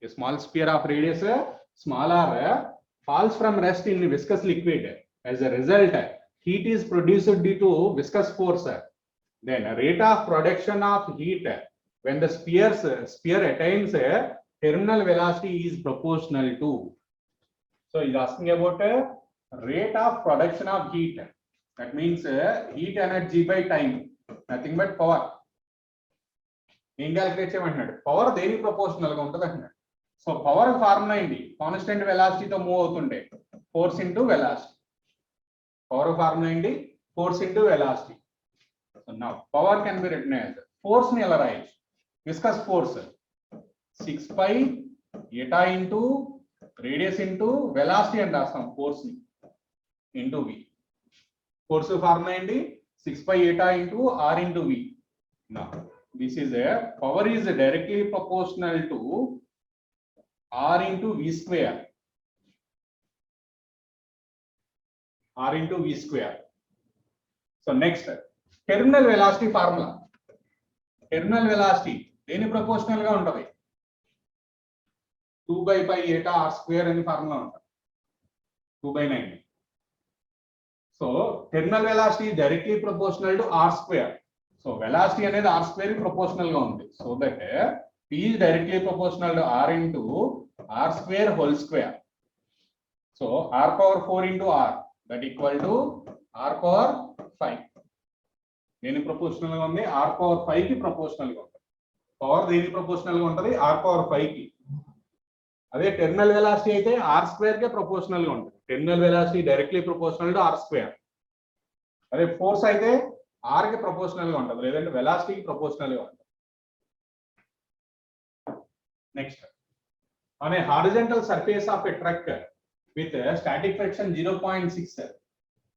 A small sphere of radius small r falls from rest in viscous liquid. As a result, heat is produced due to viscous force. Then rate of production of heat when the sphere attains terminal velocity is proportional to. So is asking about rate of production of heat. That means heat energy by time, nothing but power. ఏం calculate చేయమంటున్నాడు power దేనికి proportional గా ఉంటుంది అంటున్నాడు so power formula ఏంటి constant వెలాసిటీతో move అవుతుంటే force into velocity power formula ఏంటి force into velocity so now power can be written as force ని ఎలా రాయొచ్చు viscous force 6 pi eta into radius into velocity and రాస్తాం ఫోర్స్ ని into v force formula ఏంటి 6 pi eta into r into v. Now this is a power is directly proportional to r into v square. R into v square. So next terminal velocity formula. Terminal velocity దేని proportional గా ఉంటది 2 by pi eta r square అని formula ఉంటుంది 2 by 9. So terminal velocity is directly proportional to r square. So velocity అనేది r square కి proportional గా ఉంది. So that p is directly proportional to r into r square whole square. So r power 4 into r that equal to r power 5. దేని proportional గా ఉంది r power 5 కి proportional గా ఉంది. పవర్ దేని ప్రపోర్షనల్ గా ఉంటది r power 5 కి. అదే టెర్మినల్ వెలాసిటీ అయితే r స్క్వేర్ కే ప్రపోర్షనల్ గా ఉంటుంది. Terminal velocity directly proportional to r square. అదే ఫోర్స్ అయితే r కి ప్రపోర్షనల్ గా ఉంటుంది లేదంటే వెలాసిటీ కి ప్రపోర్షనల్ గా ఉంటుంది. Next on a horizontal surface of a truck with static friction 0.6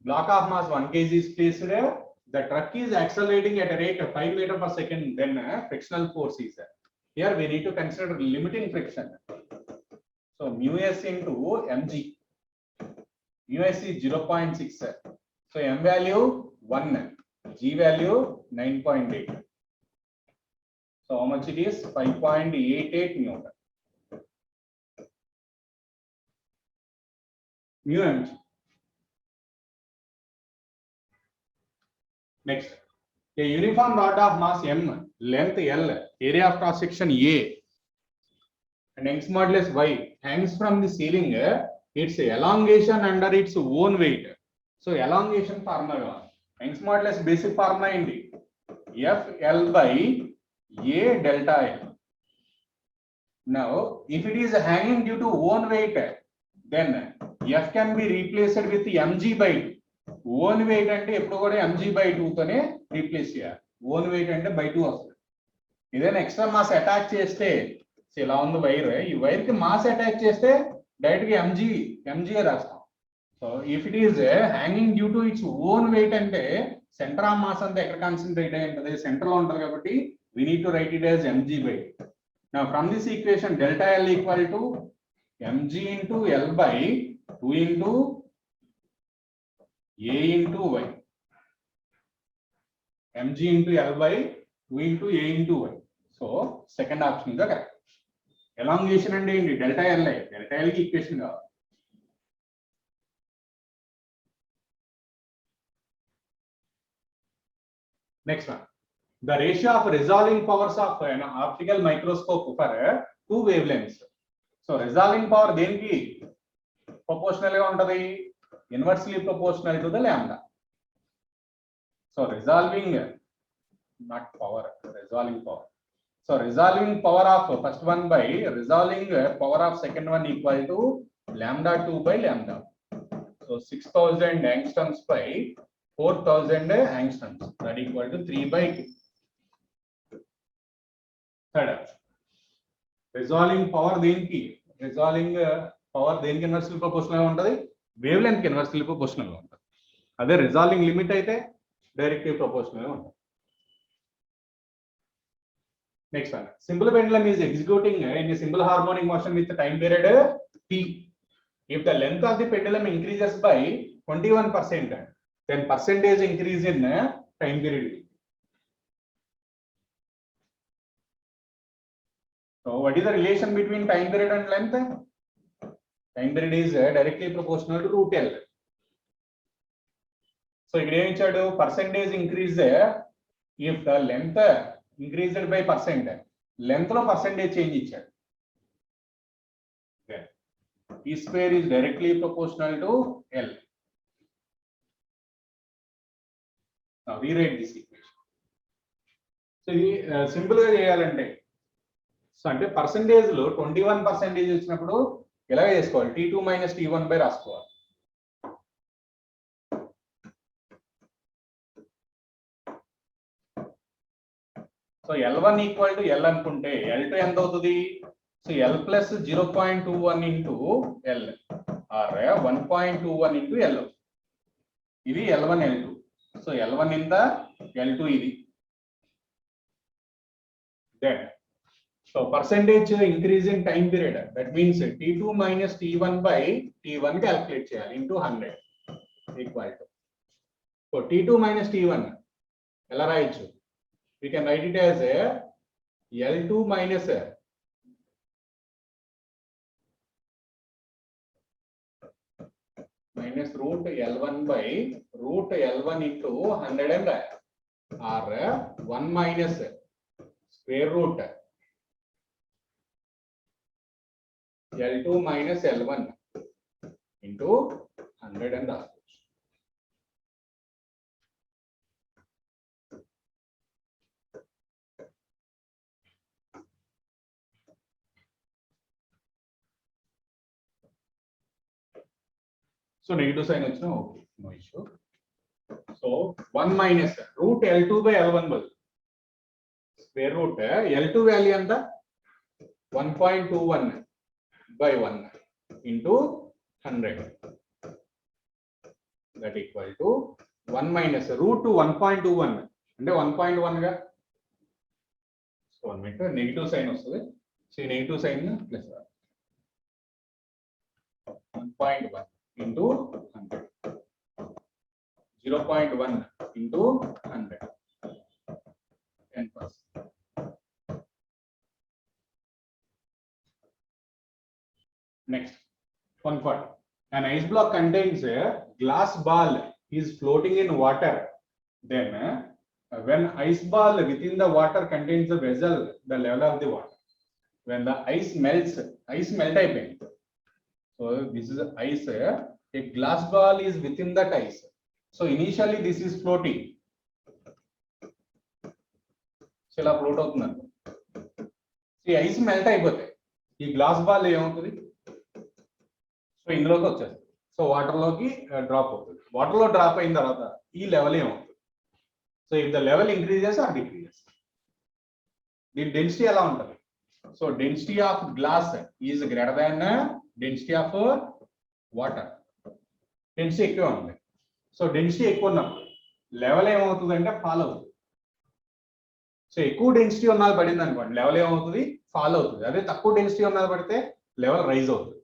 block of mass 1 kg is placed there. The truck is accelerating at a rate of 5 meters per second. Then frictional force is there. Here we need to consider limiting friction. So mu s into mg. Mu s is 0.6. So m value 1, g value 9.8. So how much it is 5.88 Newton. mu mg. Next, a uniform rod of mass m, length L, area of cross section A, and Young's modulus Y hangs from the ceiling. Its elongation under its own weight. So elongation formula. Young's modulus basic formula indi FL by A delta L. Now, if it is hanging due to own weight, then F can be replaced with mg by 2. Own weight అంటే ఎప్పుడు కూడా mg by 2 తోనే replace చేయాలి. Own wait అంటే by 2 వస్తుంది. ఇదేనా extra mass attach చేస్తే ఇలా ఉంది వైర్, ఈ వైర్ కి మాస్ అటాచ్ చేస్తే డైరెక్ట్ గా mg రాస్తాం. So if it is hanging due to its own wait అంటే సెంటర్ ఆఫ్ మాస్ అంతా ఎక్కడ కాన్సన్ట్రేట్ అయి ఉంటుంది, సెంటర్ లో ఉంటుంది కాబట్టి we need to write it as mg by 2. Now from this equation delta L equal to mg into L by 2 into A into Y. mg into L by 2 into A into Y. So second option is the correct. Elongation and delta L, delta L की equation का. Next one, the ratio of resolving powers of an optical microscope for two wavelengths. So resolving power దేనికి proportional గా ఉంటది, inversely proportional to the lambda. So resolving, not power, resolving power. So resolving power of first one by resolving power of second one equal to lambda 2 by lambda. So 6000 angstroms by 4000 angstroms, that equal to 3 by 2. Third, resolving power దేనికి, resolving power దేనికి inversely proportional గా ఉంటది, wavelength కి inversely proportional గా ఉంటది. అదే resolving limit అయితే directly proportional గా ఉంటది. Next one, simple pendulum is executing in a simple harmonic motion with the time period t. If the length of the pendulum increases by 21%, then percentage increase in time period. So what is the relation between time period and length? Time period is directly proportional to root L. So ఇక్కడ ఏం ఇచ్చాడు, percentage increase if the length increased by percent, length లో percentage change ఇచ్చాడు. T square is directly proportional to L. Now rewrite this equation. So ఇది simple గా చేయాలంటే, so అంటే percentage లో 21% వచ్చినప్పుడు ఎలాగ చేసుకోవాలి, T2 minus T1 by రాసుకోవాలి. So L1 equal to L అనుకుంటే L2 ఎంత అవుతుంది, so L plus 0.21 into L or 1.21 into L. ఇది L1 L2. సో L1 ఇంత, L2 ఇది. Then so percentage increase in time period, that means T2 minus T1 by T1 calculate చేయాలి into 100 equal to. So T2 minus T1 ఎలా రాయొచ్చు, we can write it as L2 minus root L1 by root L1 into 100 and or 1 minus square root L2 minus L1 into 100 and R. So negative sign వచ్చినా okay, no issue. So 1 minus root L2 by L1 బదులు square root L2 value ఎంత 1.21 by 1 into 100, that equal to 1 minus root to 1.21 అంటే 1.1 గా, so 1 minute negative sign వస్తుంది. So ఈ negative sign plus 1.1 into 100, 0.1 into 100, 10%. Next, 140. an ice block contains a glass ball is floating in water, then when ice ball within the water contains the vessel, the level of the water. When the ice melts, ice melt అయిపోయింది. So this is ice, a glass ball is within that ice. So initially this is floating. So ఇలా float అవుతుంది. ఈ ice melt అయిపోతాయి, ఈ glass ball ఏమవుతుంది, so ఇందులోకి వచ్చేస్తుంది. So water లోకి డ్రాప్ అవుతుంది. వాటర్ లో డ్రాప్ అయిన తర్వాత ఈ లెవెల్ ఏమవుతుంది. So if the level increases or decreases, దీని డెన్సిటీ ఎలా ఉంటుంది. So density of glass is greater than density of water. Density ఎక్కువ ఉంది. సో డెన్సిటీ ఎక్కువ ఉన్నప్పుడు లెవెల్ ఏమవుతుంది అంటే ఫాల్ అవుతుంది. సో ఎక్కువ డెన్సిటీ ఉన్నది పడింది అనుకోండి, లెవెల్ ఏమవుతుంది, ఫాల్ అవుతుంది. అదే తక్కువ డెన్సిటీ ఉన్నది పడితే లెవెల్ రైజ్ అవుతుంది.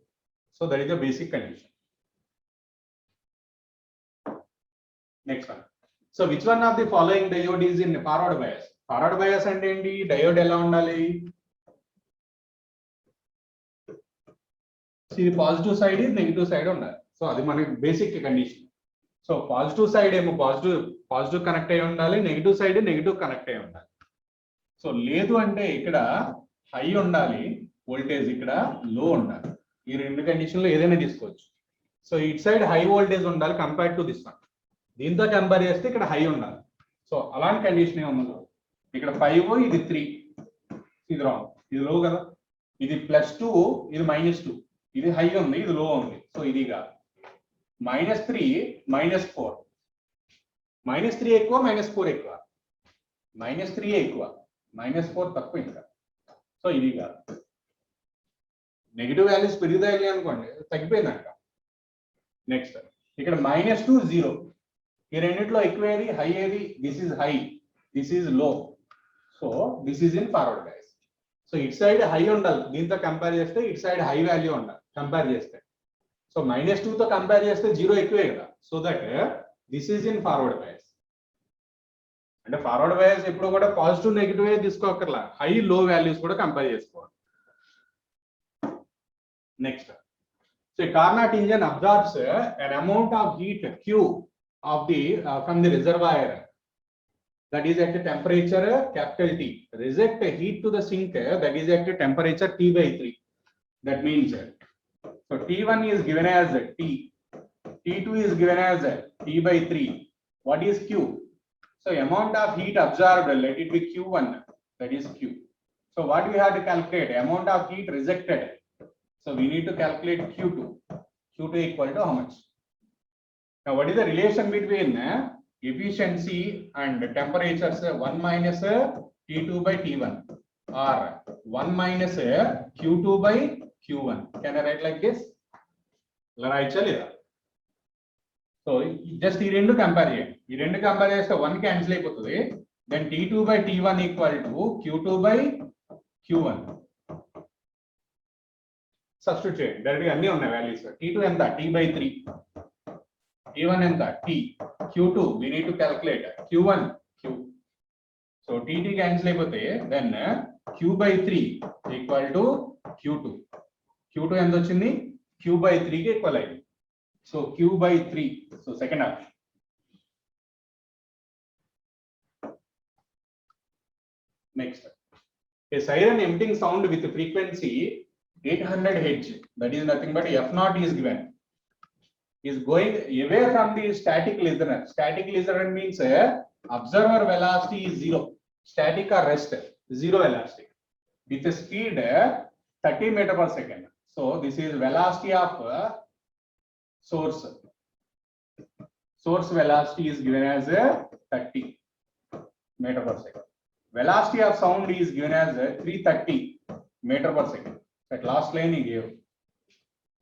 So that is the basic condition. Next one. So which one of the following diode is in forward bias. Forward bias అంటే ఏంటి, డయోడ్ ఎలా ఉండాలి, ఇది పాజిటివ్ సైడ్, ఇది నెగిటివ్ సైడ్ ఉండాలి. సో అది మనకి basic condition. So positive side ఏమో పాజిటివ్ కనెక్ట్ అయి ఉండాలి, నెగిటివ్ సైడ్ నెగిటివ్ కనెక్ట్ అయి ఉండాలి. సో లేదు అంటే ఇక్కడ హై ఉండాలి వోల్టేజ్, ఇక్కడ లో ఉండాలి. ఈ రెండు కండిషన్లో ఏదైనా తీసుకోవచ్చు. So it side high voltage ఉండాలి కంపేర్ టు దిస్ వన్. దీంతో కంపేర్ చేస్తే ఇక్కడ హై ఉండాలి. సో అలాంటి కండిషన్ ఏమన్నా, ఇక్కడ 5, ఇది 3, ఇది రాంగ్, ఇది లో కదా, ఇది +2, ఇది -2, ఇది హై ఉంది, ఇది లో ఉంది. సో ఇది కాదు. -3, -4, -3 ఎక్కువ, -4 ఎక్కువ, -3 ఎక్కువ, -4 తక్కువ ఇంకా. సో ఇది కాదు. నెగిటివ్ వాల్యూస్ పెరుగుతాయి అనుకోండి, తగ్గిపోయిందంట. నెక్స్ట్ ఇక్కడ -2, 0, ఈ రెండిట్లో ఎక్కువ ఏది, హై ఏది, this is high, this is low. So this is in forward bias. So it side high ఉండాలి, దీంతో కంపేర్ చేస్తే ఇట్ సైడ్ హై వాల్యూ ఉండాలి కంపేర్ చేస్తే. సో -2 తో కంపేర్ చేస్తే 0 ఎక్కువే కదా. So that this is in forward bias. అంటే ఫార్వర్డ్ బయాస్ ఎప్పుడు కూడా పాజిటివ్ నెగిటివ్ తీసుకోకర్లా, హై లో వాల్యూస్ కూడా కంపేర్ చేసుకోవాలి. Next, so Carnot engine absorbs an amount of heat Q of the from the reservoir that is at a temperature capital T, reject heat to the sink that is at a temperature T/3. That means so T1 is given as T, T2 is given as T/3. What is Q? So amount of heat absorbed, let it be Q1, that is Q. So what we have to calculate, amount of heat rejected. So we need to calculate Q2. Q2 equal to how much? Now what is the relation between efficiency and temperatures? 1 minus T2/T1 or 1 minus Q2/Q1. Can I write like this? So just ఈ రెండు compare చేయండి. ఈ రెండు compare చేస్తే 1 cancel అయిపోతుంది. Then T2/T1 equal to Q2/Q1. Substitute చేయండి, direct గా అన్ని ఉన్నాయి వాల్యూస్. T2 ఎంత, T/3, T1 ఎంత, T, Q2 we need to calculate Q1, Q. So TT cancel అయిపోతే then Q/3 equal to Q2. Q2 ఎంత వచ్చింది, Q/3 కి ఈక్వల్ అయింది. So Q/3. So second option. Next, a siren emitting sound with frequency 800 Hz, that is nothing but F0 is given, is going away from the static listener. Static listener means observer velocity is 0, static or rest 0 velocity, with a speed 30 meter per second. So this is velocity of source velocity is given as 30 meter per second. Velocity of sound is given as 330 meter per second. That last line he gave,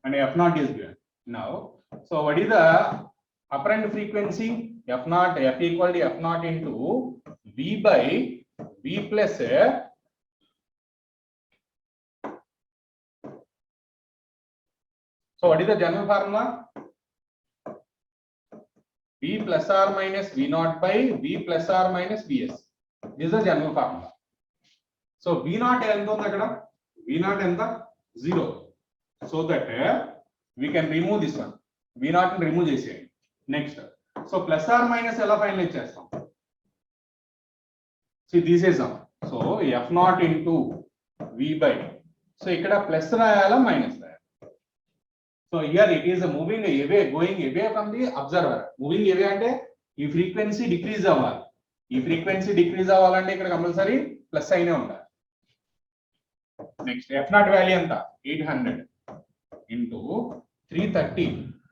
and F0 is given. Now, so what is the apparent frequency? F0, F equal to F0 into V/V plus so what is the general formula? V plus or minus V0 by V plus or minus Vs. This is the general formula. So V0 ఎంత ఉంది అక్కడ, V0 ఎంత, 0. So that we can remove this one. V naught ని remove చేసేయండి. Next so plus or minus ఎలా finalize చేస్తాం? తీసేసాం. So F naught into V by, so ఇక్కడ ప్లస్ రాయాలా మైనస్ రాయాలి? So here it is moving away, going away from the observer. Moving away అంటే ఈ ఫ్రీక్వెన్సీ డిక్రీజ్ అవ్వాలి. ఈ ఫ్రీక్వెన్సీ డిక్రీజ్ అవ్వాలంటే ఇక్కడ కంపల్సరీ ప్లస్ అయినే ఉండాలి. నెక్స్ట్ ఎఫ్ నాట్ వాల్యూ ఎంత? 800 ఇంటూ 330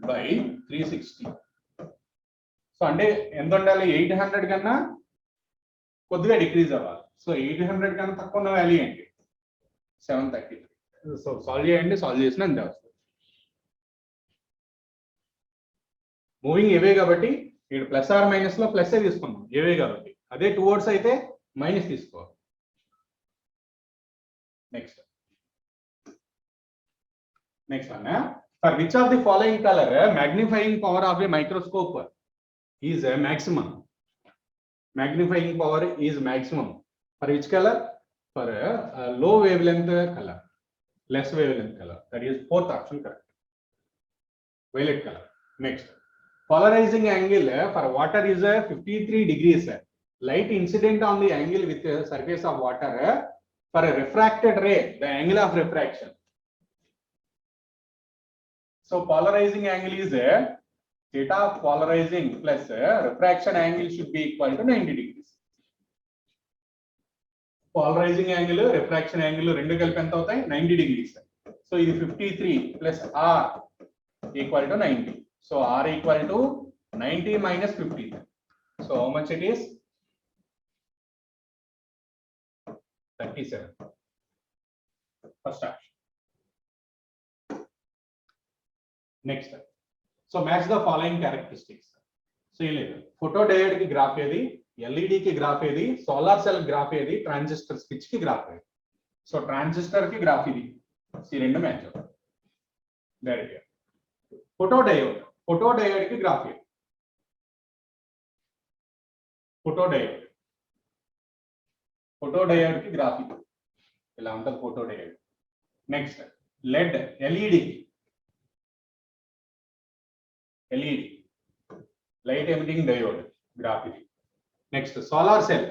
బై 360. సో అంటే ఎంత ఉండాలి? 800 కన్నా కొద్దిగా డిక్రీజ్ అవ్వాలి. సో 800 కన్నా తక్కువ ఉన్న వాల్యూ ఏంటి? 733. సో సాల్వ్ చేయండి, సాల్వ్ చేసిన అంతే వస్తుంది. మూవింగ్ ఏవే కాబట్టి ఇక్కడ ప్లస్ ఆర్ మైనస్ లో ప్లస్ ఏ తీసుకున్నాం, ఏవే కాబట్టి. అదే టువర్డ్స్ అయితే మైనస్ తీసుకోవాలి. Next one, for which of the following colour magnifying power of A microscope is maximum? Magnifying power is maximum for which color? For low wavelength color, less wavelength color. That is fourth option correct. Violet color. Next, polarizing angle for water is 53 degrees. Light incident on the angle with the surface of water for a refracted ray, the angle of refraction. So polarizing angle is theta of polarizing plus refraction angle should be equal to 90 degrees. Polarizing angle, refraction angle రెండు కలిపి ఎంత అవుతాయి? 90 degrees. So ఇది 53 plus r equal to 90. So r equal to 90 minus 53. So how much it is? 37. First option. Next. So match the following characteristics. So photo diode ki graph ఏది, LED ki graph ఏది, solar cell graph ఏది, transistor switch ki graph ఏది. So transistor ki graph ఇది. ఈ రెండు match అవుతాయి. Direct గా photo diode కి గ్రాఫ్ ఏది? ఫోటో డయోడ్ కి గ్రాఫ్ ఇది. ఇలా ఉంటుంది photo diode. Next LED light emitting diode graph ఇది. నెక్స్ట్ సోలార్ సెల్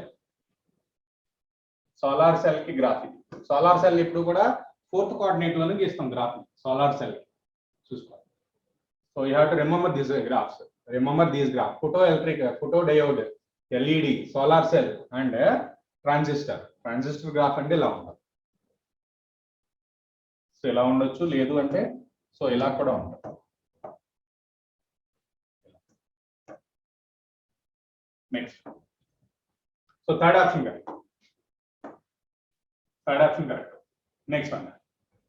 కి గ్రాఫ్ ఇది. సోలార్ సెల్ ఇప్పుడు కూడా ఫోర్త్ కోఆర్డినేట్ లోనే గీస్తాం గ్రాఫ్ సోలార్ సెల్ చూసుకోవాలి. So you have to remember this graphs, remember these graph. Photo diode, LED, solar cell and transistor graph అంటే ఇలా ఉంటుంది. సో ఇలా ఉండొచ్చు, లేదు అంటే సో ఇలా కూడా ఉంటుంది. Next, so third option correct. Next one,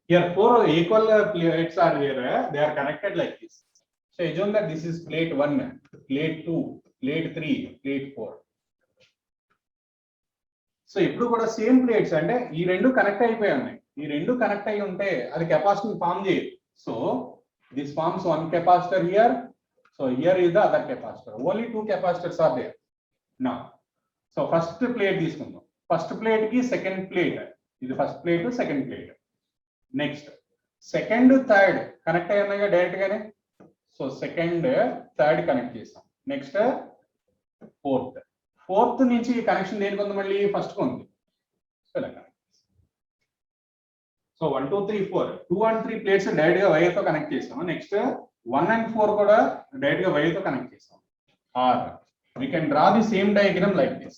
here 4 equal plates are here, they are connected like this. So assume that this is plate 1, plate 2, plate 3, plate 4. So ఇప్పుడు కూడా సేమ్ ప్లేట్స్ అంటే ఈ రెండు కనెక్ట్ అయిపోయి ఉన్నాయి. ఈ రెండు కనెక్ట్ అయి ఉంటే అది కెపాసిటీ ఫామ్ చేయదు. So this forms one capacitor here. So here is the other capacitor. Only 2 capacitors are there. Now, so first plate తీసుకుందాం. ఫస్ట్ ప్లేట్ కి సెకండ్ ప్లేట్, ఇది first plate second plate. Next second third connect అయ్యి ఉన్నాయిగా direct గానే. So second third connect చేస్తాం. Next fourth నుంచి connection దేనికి ఉంది? మళ్ళీ ఫస్ట్ కు ఉంది. సో ఇలా connect. So 1 2 3 4 2 and 3 plates direct గా వైర్ తో కనెక్ట్ చేస్తాం. నెక్స్ట్ 1 and 4 కూడా డైరెక్ట్ గా వైర్ తో కనెక్ట్ చేస్తాం. Or we can draw the same diagram like this.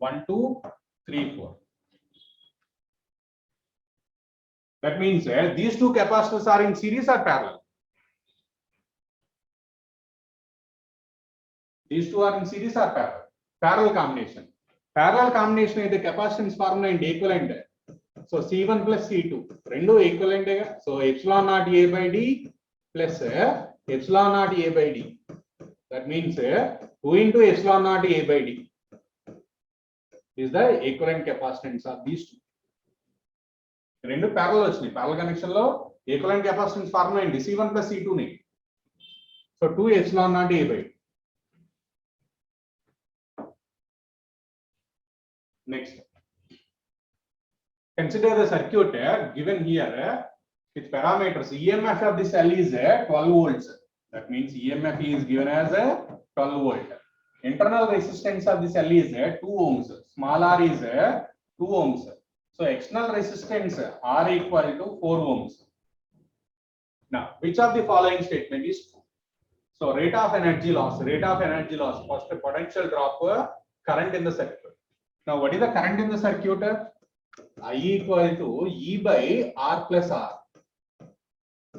One, 2, 3, 4. That means these two capacitors are in series or parallel? These two are in series or parallel? Parallel combination. Parallel combination is the capacitance formula and equivalent. So C1 plus C2 rendu equivalent. So epsilon naught A by D plus epsilon naught A by D. That means 2 into epsilon naught A by D is the equivalent capacitance of these two. రెండు parallel వచ్చినాయి. Parallel connection లో equivalent capacitance formula ఏంటి? C1 plus C2 ని. So 2 epsilon naught A by D. Next, consider the circuit given here with parameters. EMF of the cell is 12 volts. That means EMF is given as 12 volt. Internal resistance of the cell is 2 ohms. Small r is 2 ohms. So external resistance R equal to 4 ohms. Now, which of the following statement is true? So rate of energy loss, first potential drop, current in the circuit. Now, what is the current in the circuit? I equal to E by R plus R.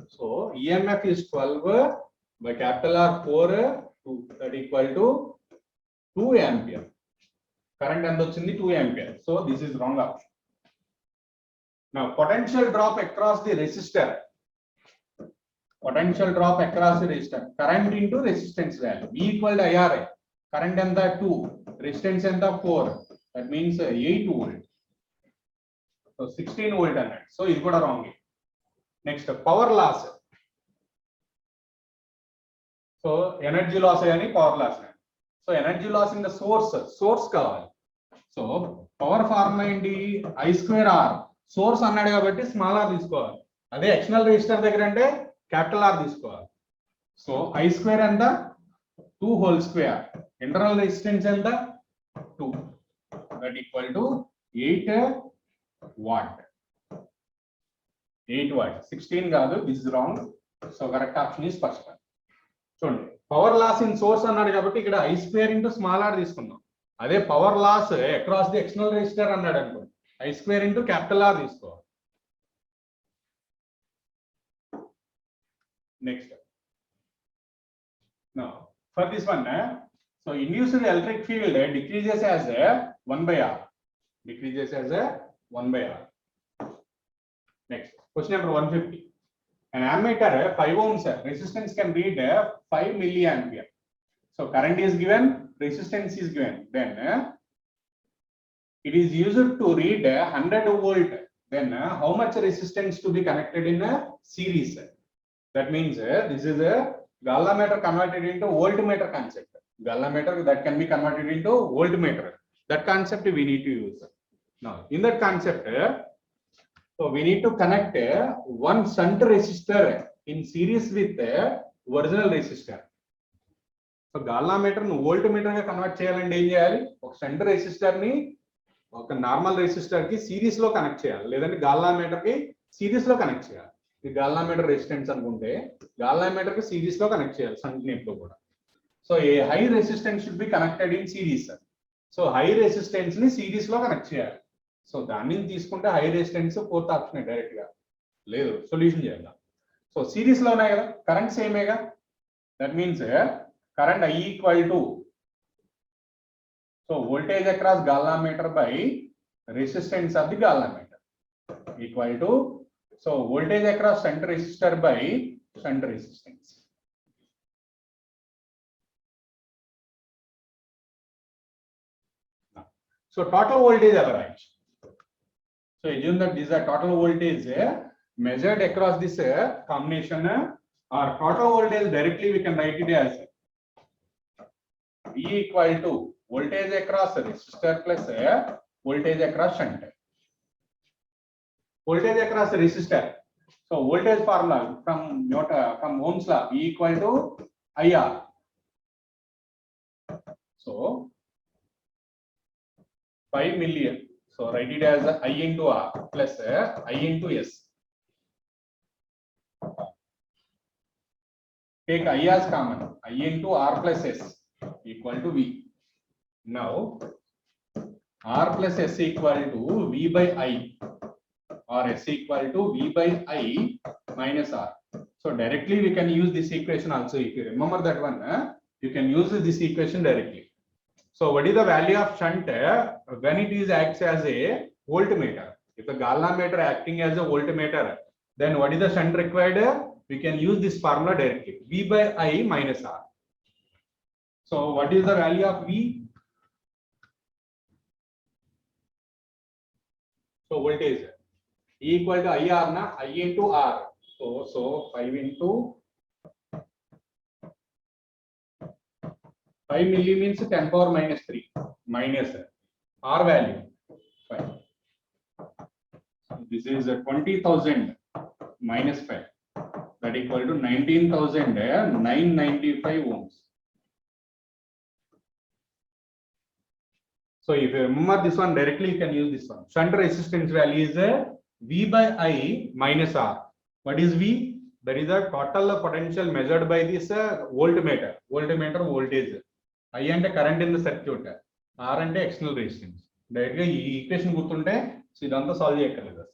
So EMF is 12 by capital R 4, 2, that equal to 2 ampere. Current and the 2 ampere. So this is wrong option. Now, potential drop across the resistor. Potential drop across the resistor. Current into resistance value. V equal to IR. Current and the 2. Resistance and the 4. That means 8 volt. So 16 volt and that. So this is wrong. Next, power loss. So energy loss and power loss. So energy loss in the source cover. So power formula in I square R. Source annadu kabatti small r తీసుకోవాలి. అదే external resistor దగ్గర అంటే capital R తీసుకోవాలి. So I square ఎంత 2 whole square. Internal resistance ఎంత 2. That equal to 8 watt. 8 watt. 16 కాదు. This is wrong. So correct option is first one. చూడండి power loss in source అన్నాడు కాబట్టి ఇక్కడ I square into small r తీసుకుందాం. అదే power loss across the external resistor అన్నాడు అనుకోండి I square into capital R తీసుకోవాలి. Next. Now, for this one, so induced electric field decreases as 1 by R. Decreases as 1 by R. Next, question number 150. An ammeter 5 ohms resistance can read 5 milliampere. So current is given, resistance is given. Then it is used to read 100 volt. Then how much resistance to be connected in a series? That means this is a galvanometer converted into voltmeter concept. Galvanometer that can be converted into voltmeter. That concept we need to use. Now, in that concept, so we need to connect one shunt resistor in series with the original resistor. So galvanometer nu voltmeter ga convert cheyalante em cheyali? Oka shunt resistor ni oka normal resistor ki series lo connect cheyali. Ledante galvanometer ki series lo connect cheyali. The galvanometer resistance anukunte galvanometer ki series lo connect cheyali shunt ni eppudu kuda. So a high resistance should be connected in series. So high resistance ni series lo connect cheyali. So దాన్ని తీసుకుంటే high resistance fourth option direct గా లేదు solution చేయాలి. So series లో ఉన్నాయి కదా current సేమేగా. That means current I equal to so voltage across galvanometer by resistance of the galvanometer equal to so voltage across shunt resistor by shunt resistance. So total voltage average. So assume that this is a total voltage measured across this combination or total voltage directly we can write it as V equal to voltage across resistor plus voltage across shunt. Voltage across resistor. So voltage formula from Ohm's law V equal to IR. So 5 million. So write it as I into R plus I into S. Take I as common. I into R plus S equal to V. Now R plus S equal to V by I or S equal to V by I minus R. So directly we can use this equation also. If you remember that one, you can use this equation directly. So what is the value of shunt when it is acts as a voltmeter? If the galvanometer acting as a voltmeter, then what is the shunt required? We can use this formula directly. V by I minus R. So what is the value of V? So voltage E equal to IR na I into R. So 5 into 5 milli means 10 power minus 3 minus R value 5. this is 20,000 minus 5, that equal to 19,995 ohms. So if you remember this one directly, you can use this one. Shunt resistance value is V by I minus R. What is V? That is the total potential measured by this voltmeter. Voltmeter voltage. I and current in the circuit. R and external resistance. Directly equation గుర్తుంటే so ఇదంతా solve చేయగలరు.